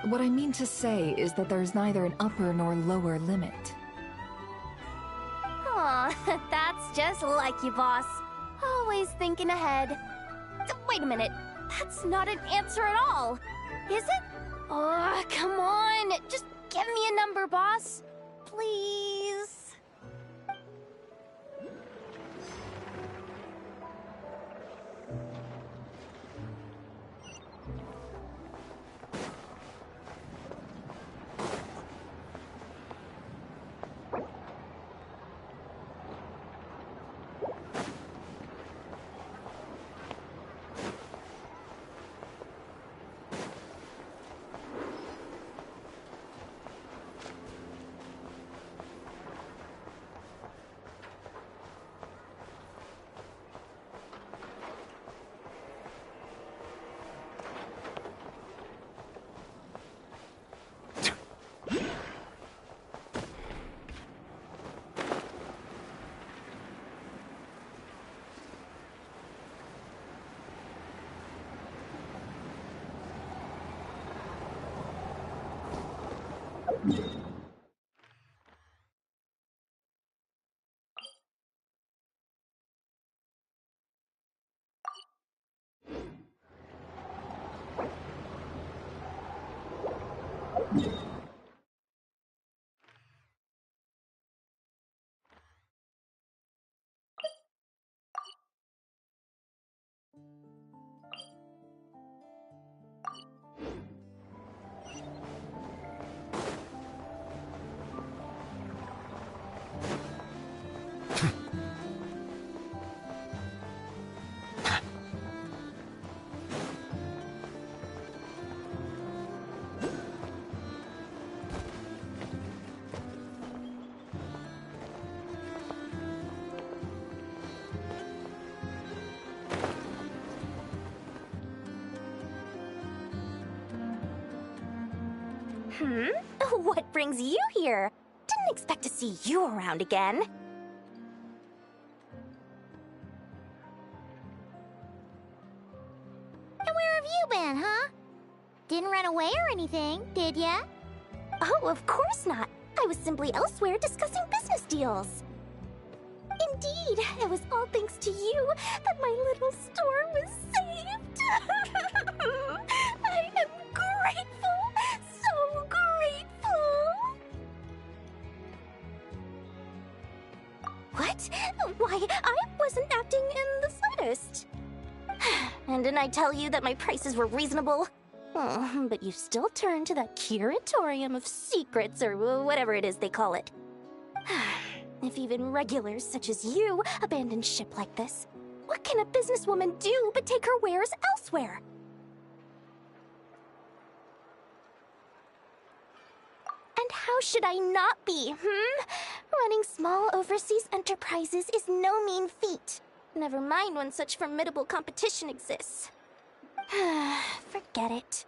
[SPEAKER 9] what I mean to say is that there's neither an upper nor lower limit.
[SPEAKER 10] Aw, that's just like you, boss. Always thinking ahead. Wait a minute. That's not an answer at all. Is it? Oh, come on. Just give me a number, boss. Please. What brings you here? Didn't expect to see you around again.
[SPEAKER 4] And where have you been, huh? Didn't run away or anything, did ya?
[SPEAKER 10] Oh, of course not. I was simply elsewhere discussing business deals. Indeed, it was all thanks to you that my little store was saved. I am grateful, so grateful. What? Why, I wasn't acting in the slightest. And didn't I tell you that my prices were reasonable? Oh, but you still turn to that Curatorium of Secrets, or whatever it is they call it. If even regulars such as you abandon ship like this, what can a businesswoman do but take her wares elsewhere? And how should I not be, Running small overseas enterprises is no mean feat. Never mind when such formidable competition exists. Forget it.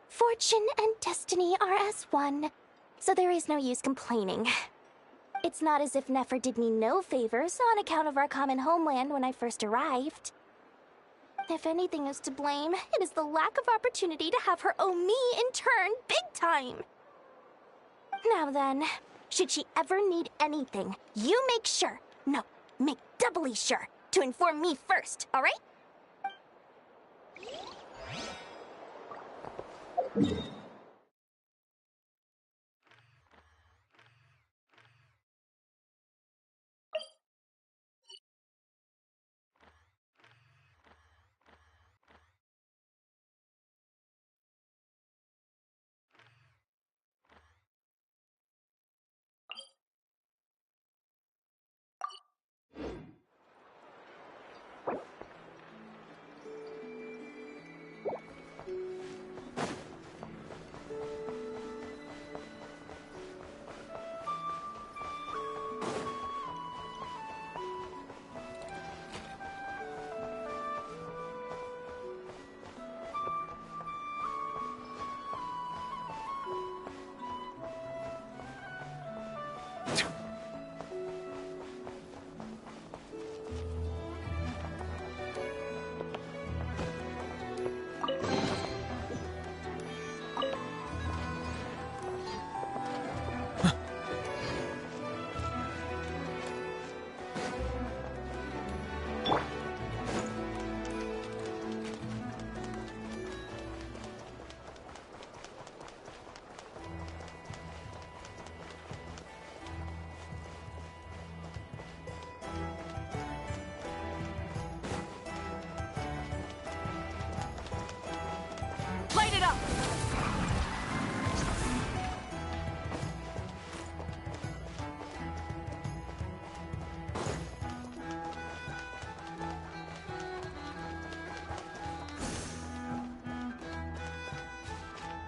[SPEAKER 10] Fortune and destiny are as one, so there is no use complaining. It's not as if Nefer did me no favors on account of our common homeland when I first arrived. If anything is to blame, it is the lack of opportunity to have her owe me in turn big time. Now then, should she ever need anything, you make sure, no, make doubly sure, to inform me first, alright?
[SPEAKER 9] Light it up!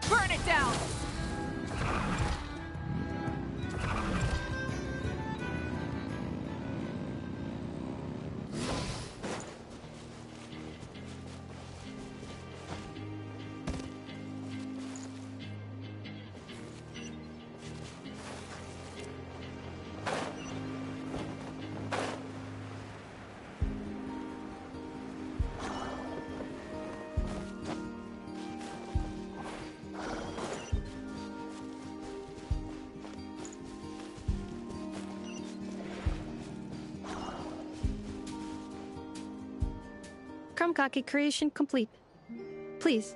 [SPEAKER 9] Burn it down!
[SPEAKER 8] Krumkake creation complete. Please,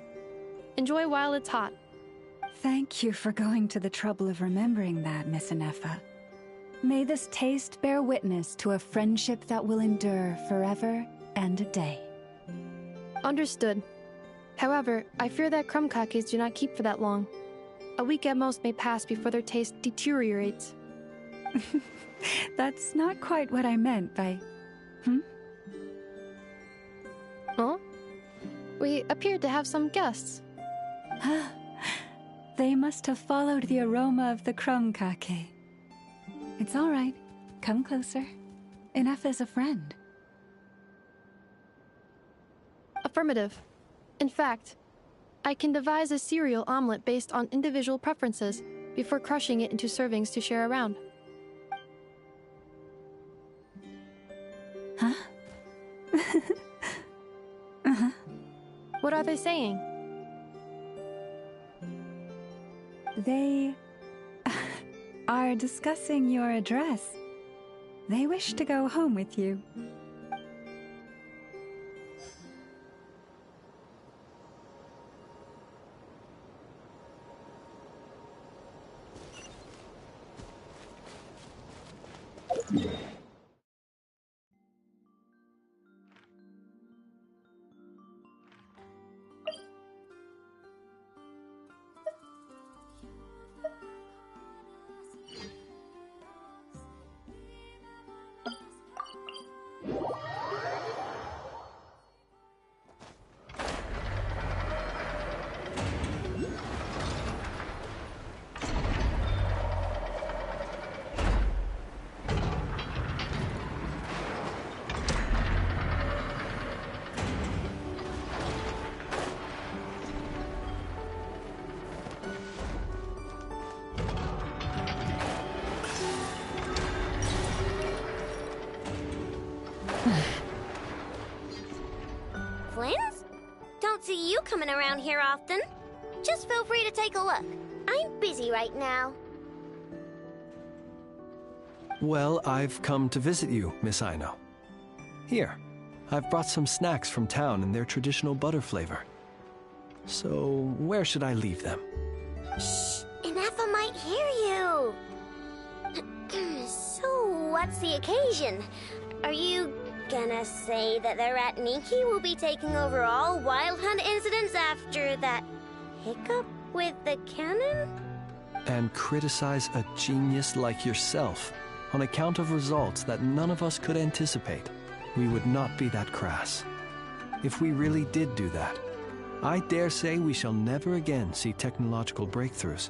[SPEAKER 8] enjoy while it's hot.
[SPEAKER 6] Thank you for going to the trouble of remembering that, Miss Anefa. May this taste bear witness to a friendship that will endure forever and a day.
[SPEAKER 8] Understood. However, I fear that krumkakes do not keep for that long. A week at most may pass before their taste deteriorates.
[SPEAKER 6] That's not quite what I meant by...
[SPEAKER 8] Huh? We appeared to have some guests.
[SPEAKER 6] They must have followed the aroma of the krumkake. It's all right. Come closer. Enough as a friend.
[SPEAKER 8] Affirmative. In fact, I can devise a cereal omelet based on individual preferences before crushing it into servings to share around.
[SPEAKER 6] Huh?
[SPEAKER 8] What are they saying?
[SPEAKER 6] They are discussing your address. They wish to go home with you.
[SPEAKER 16] don't see you coming around here often. Just feel free to take a look. I'm busy right now.
[SPEAKER 5] Well, I've come to visit you, Miss Aino. Here, I've brought some snacks from town in their traditional butter flavor. So, where should I leave them?
[SPEAKER 16] Shh! Ineffa might hear you! So, what's the occasion? Are you gonna say that the Rat Niki will be taking over all Wild Hunt incidents after that hiccup with the cannon?
[SPEAKER 5] And criticize a genius like yourself on account of results that none of us could anticipate. We would not be that crass. If we really did do that, I dare say we shall never again see technological breakthroughs.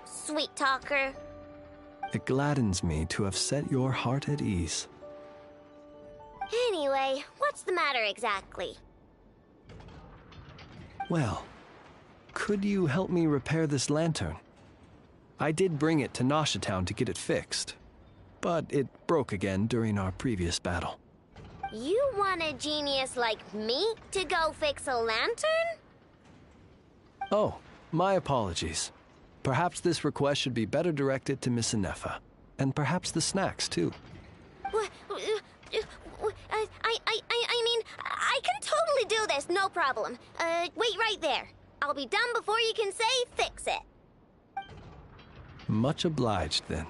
[SPEAKER 16] Sweet talker.
[SPEAKER 5] It gladdens me to have set your heart at ease.
[SPEAKER 16] Anyway, what's the matter exactly?
[SPEAKER 5] Well, could you help me repair this lantern? I did bring it to Nasha Town to get it fixed, but it broke again during our previous battle.
[SPEAKER 16] You want a genius like me to go fix a lantern?
[SPEAKER 5] Oh, my apologies. Perhaps this request should be better directed to Miss Ineffa, and perhaps the snacks, too.
[SPEAKER 16] I mean, I can totally do this, no problem. Wait right there. I'll be done before you can say fix it.
[SPEAKER 5] Much obliged, then.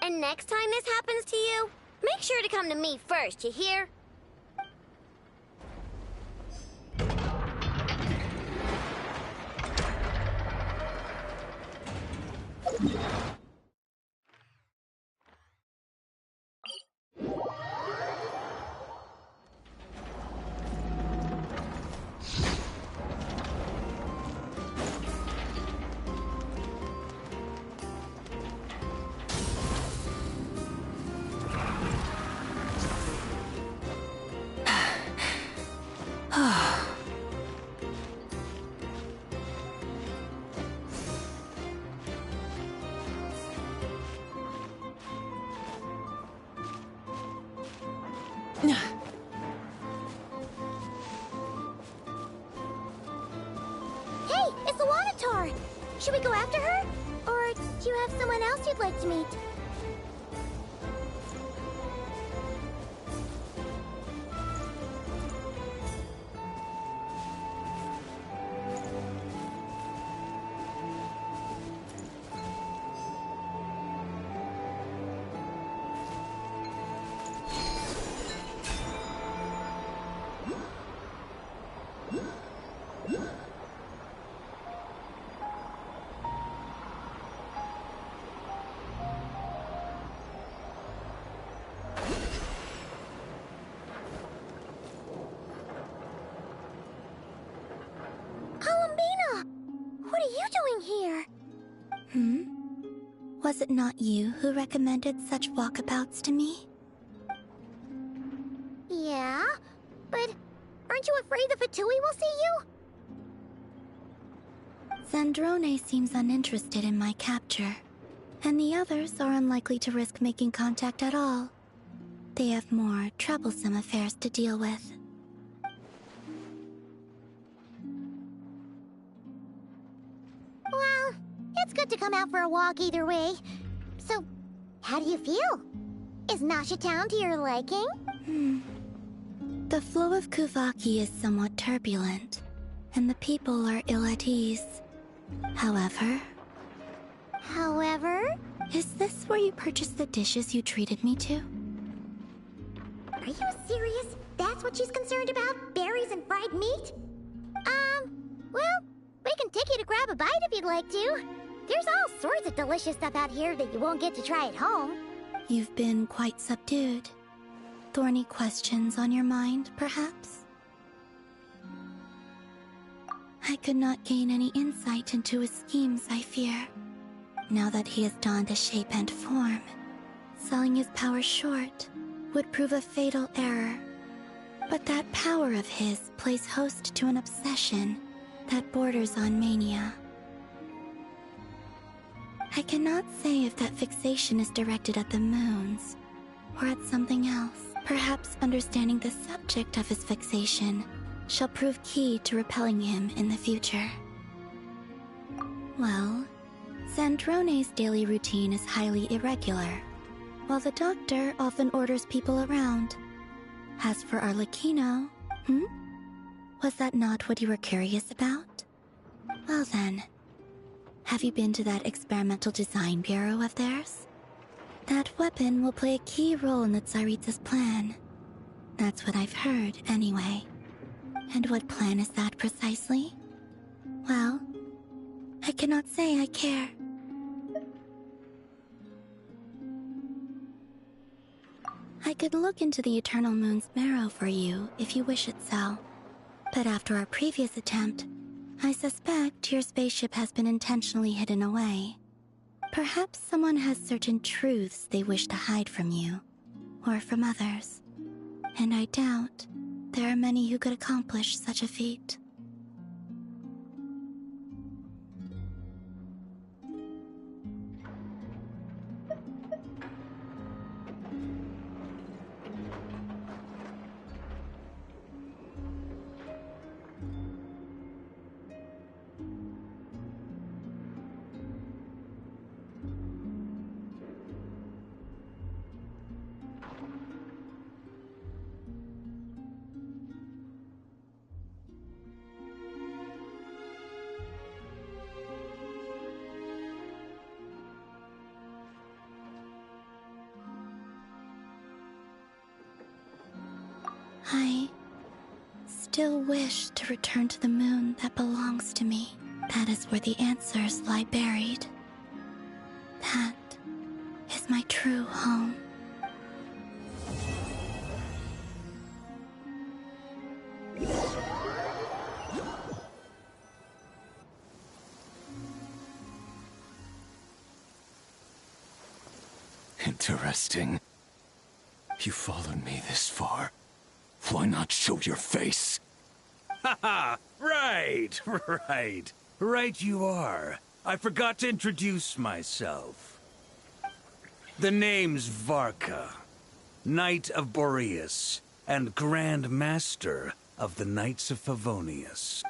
[SPEAKER 16] And next time this happens to you, make sure to come to me first, you hear?
[SPEAKER 4] Hey, it's the Wanatar! Should we go after her? Or do you have someone else you'd like to meet? What are you doing here? Was it not you who recommended such walkabouts to me? Yeah, but aren't you afraid the Fatui will see you? Zandrone seems uninterested in my capture, and the others are unlikely to risk making contact at all. They have more troublesome affairs to deal with. Well, it's good to come out for a walk either way. So, how do you feel? Is Nasha Town to your liking? The flow of Kuvaki is somewhat turbulent, and the people are ill at ease. However... Is this where you purchased the dishes you treated me to? Are you serious? That's what she's concerned about? Berries and fried meat? Well, we can take you to grab a bite if you'd like to. There's all sorts of delicious stuff out here that you won't get to try at home. You've been quite subdued. Thorny questions on your mind, perhaps? I could not gain any insight into his schemes, I fear. Now that he has donned a shape and form, selling his power short would prove a fatal error. But that power of his plays host to an obsession that borders on mania. I cannot say if that fixation is directed at the moons or at something else,
[SPEAKER 14] Perhaps understanding the subject of his fixation shall prove key to repelling him in the future. Well, Sandrone's daily routine is highly irregular, while the doctor often orders people around. As for Arlecchino, was that not what you were curious about? Well then, have you been to that experimental design bureau of theirs? That weapon will play a key role in the Tsaritsa's plan. That's what I've heard, anyway. And what plan is that precisely? Well, I cannot say I care. I could look into the Eternal Moon's marrow for you if you wish it so. But after our previous attempt, I suspect your spaceship has been intentionally hidden away. Perhaps someone has certain truths they wish to hide from you, or from others. And I doubt there are many who could accomplish such a feat. I still wish to return to the moon that belongs to me. That is where the answers lie buried. That is my true home.
[SPEAKER 7] Interesting. You followed me this far. Why not show your face?
[SPEAKER 17] Haha! Right, right. Right you are. I forgot to introduce myself. The name's Varka, Knight of Boreas, and Grand Master of the Knights of Favonius.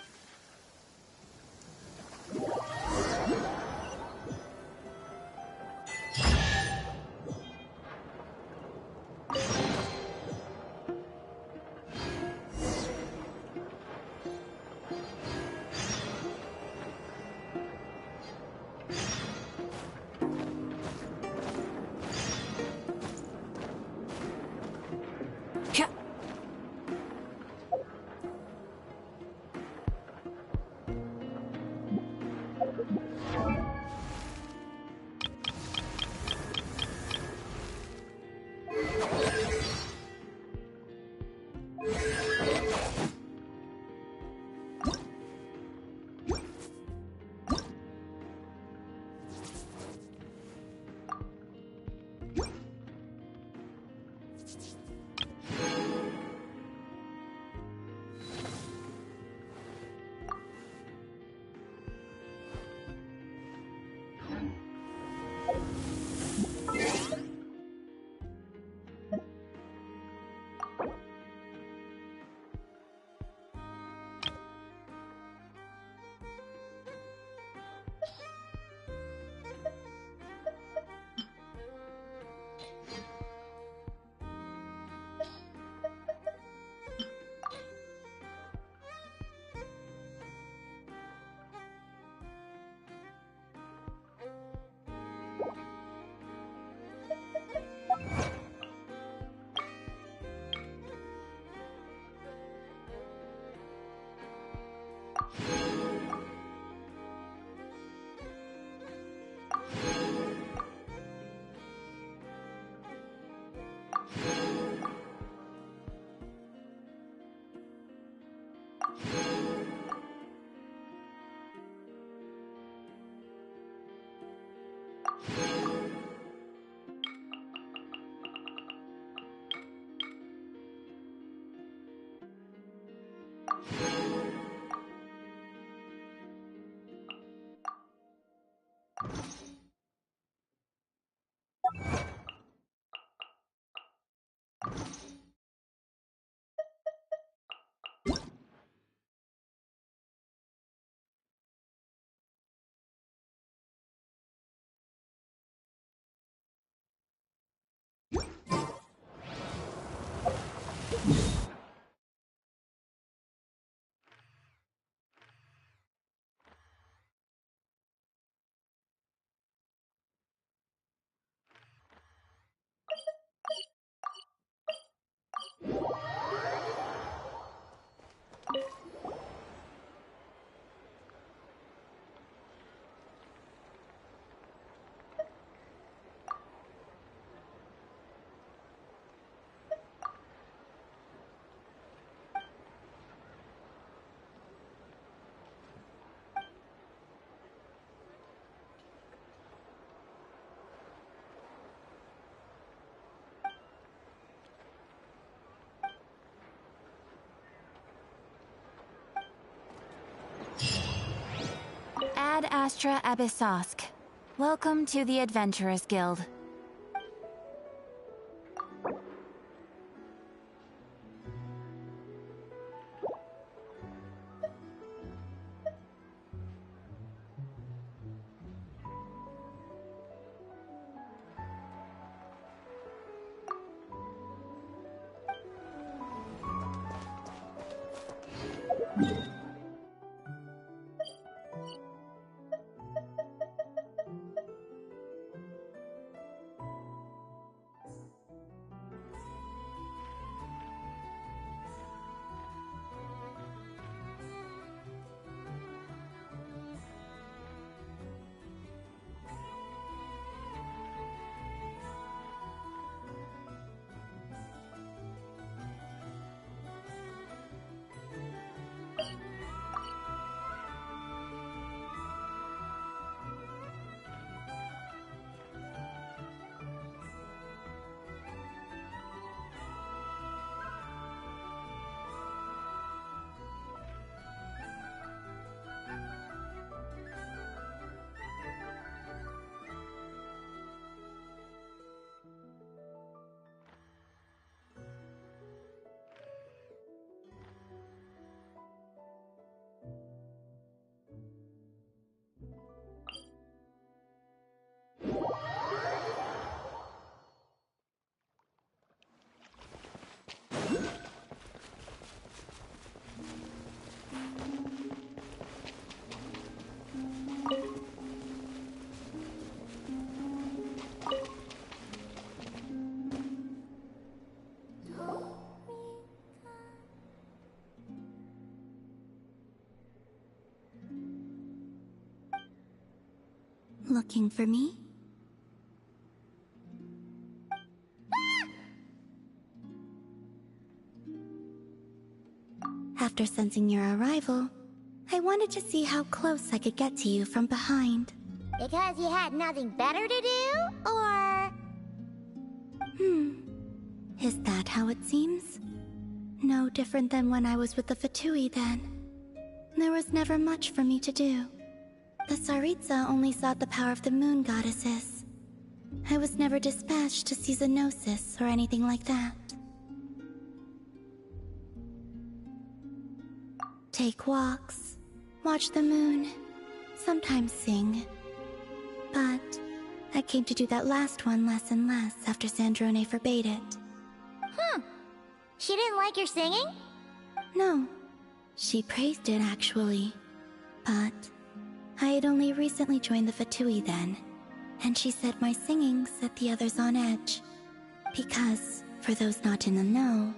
[SPEAKER 18] Astra Abyssosk. Welcome to the Adventurers Guild.
[SPEAKER 14] Looking for me? After sensing your arrival, I wanted to see how close I could get to you from behind.
[SPEAKER 4] Because you had nothing better to do, or...?
[SPEAKER 14] Is that how it seems? No different than when I was with the Fatui then. There was never much for me to do. The Tsaritsa only sought the power of the moon goddesses. I was never dispatched to see Xenosis or anything like that. Take walks, watch the moon, sometimes sing. But I came to do that last one less and less after Sandrone forbade it.
[SPEAKER 4] She didn't like your singing?
[SPEAKER 14] No, she praised it actually. But I had only recently joined the Fatui then, and she said my singing set the others on edge. Because, for those not in the know,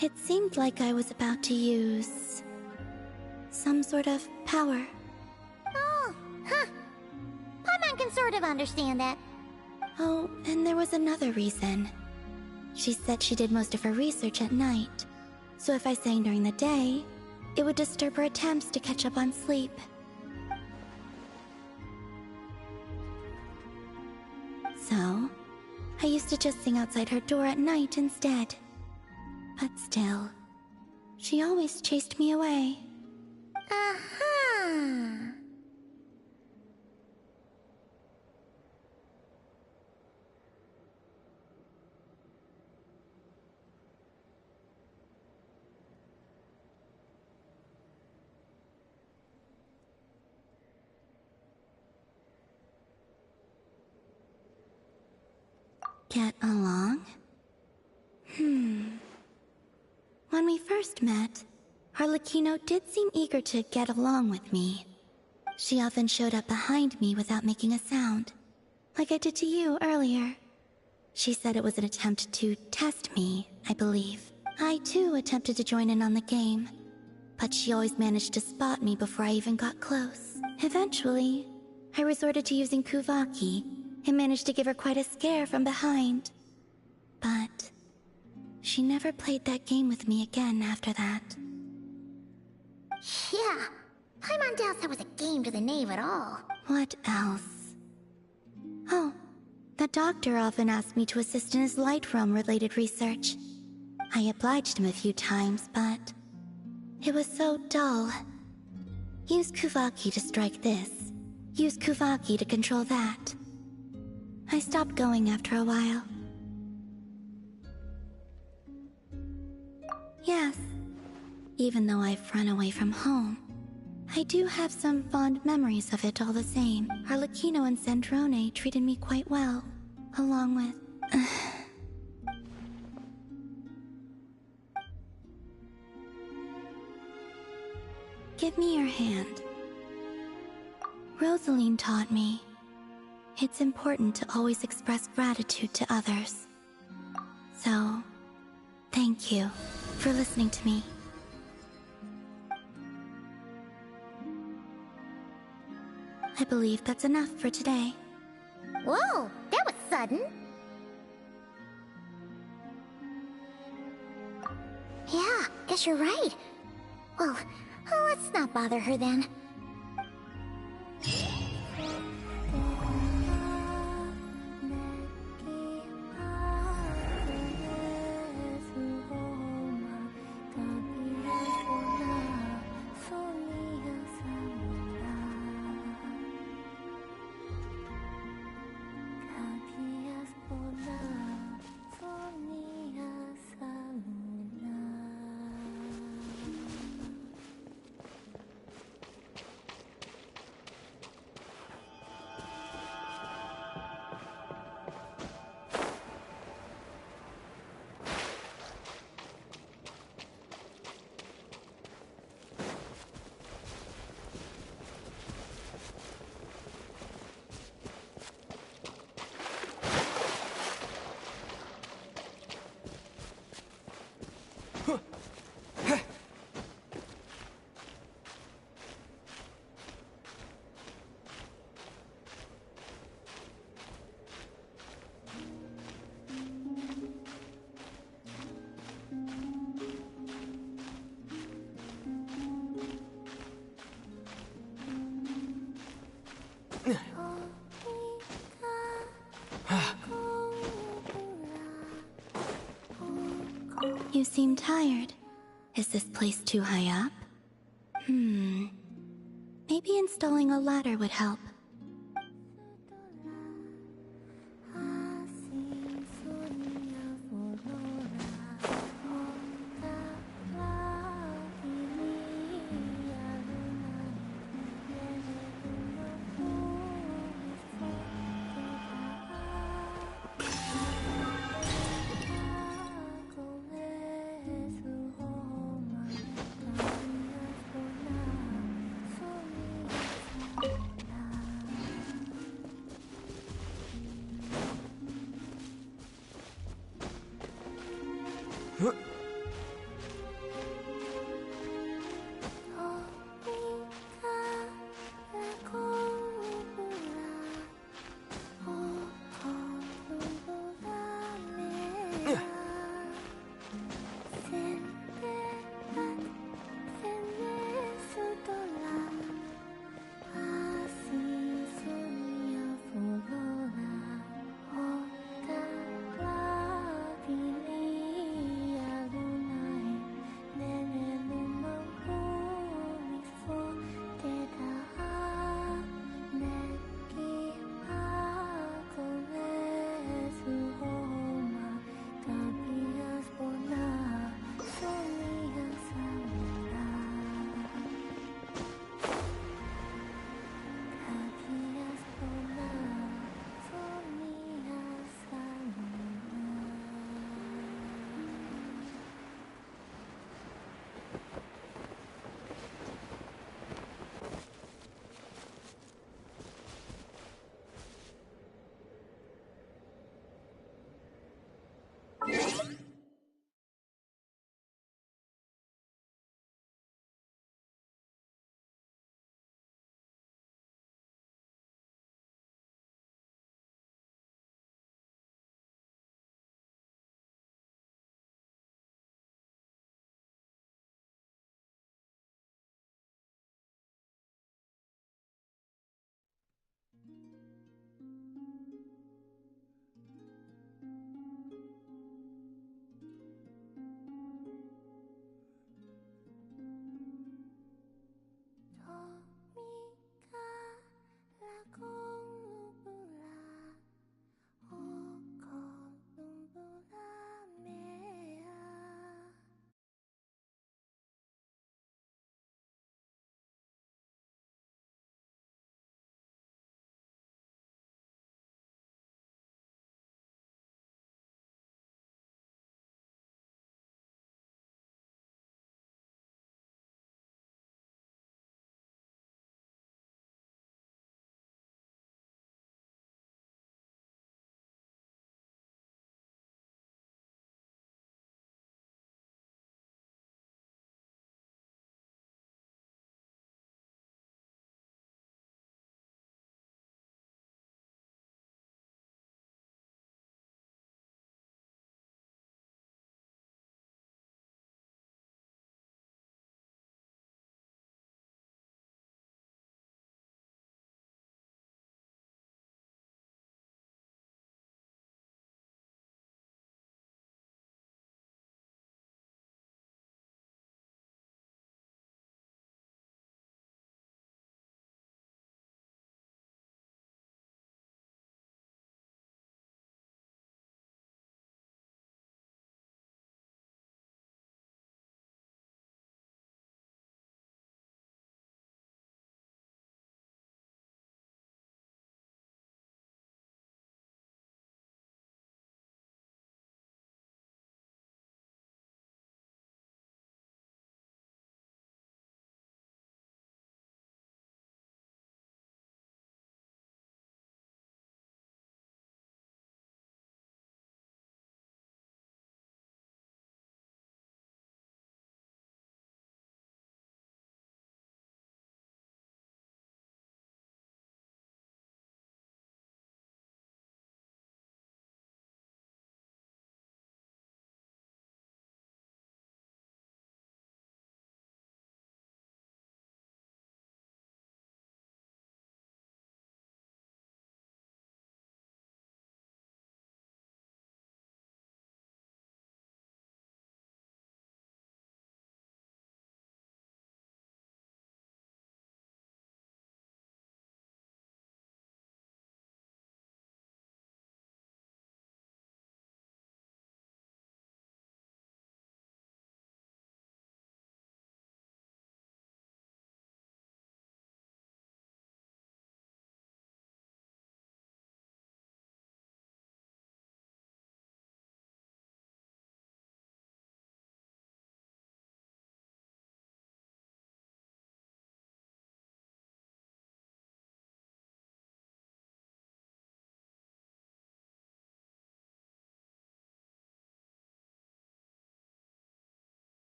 [SPEAKER 14] it seemed like I was about to use some sort of power.
[SPEAKER 4] Oh, huh. Paimon can sort of understand that.
[SPEAKER 14] Oh, and there was another reason. She said she did most of her research at night, so if I sang during the day, it would disturb her attempts to catch up on sleep. So, I used to just sing outside her door at night instead. But still, she always chased me away.
[SPEAKER 4] Uh-huh.
[SPEAKER 14] Get along? When we first met, Harlequino did seem eager to get along with me. She often showed up behind me without making a sound, like I did to you earlier. She said it was an attempt to test me, I believe. I too attempted to join in on the game, but she always managed to spot me before I even got close. Eventually, I resorted to using Kuvaki and managed to give her quite a scare from behind. But she never played that game with me again after that.
[SPEAKER 4] Yeah, Paimon doubts that was a game to the knave at all.
[SPEAKER 14] What else? Oh, the doctor often asked me to assist in his light realm-related research. I obliged him a few times, but it was so dull. Use Kuvaki to strike this, Use Kuvaki to control that. I stopped going after a while. Yes, even though I've run away from home, I do have some fond memories of it all the same. Arlecchino and Sandrone treated me quite well, along with... Give me your hand. Rosaline taught me it's important to always express gratitude to others. So, thank you for listening to me. I believe that's enough for today.
[SPEAKER 4] Whoa, that was sudden. Yeah, guess you're right. Well, let's not bother her then. You seem tired. Is this place too high up? Maybe installing a ladder would help.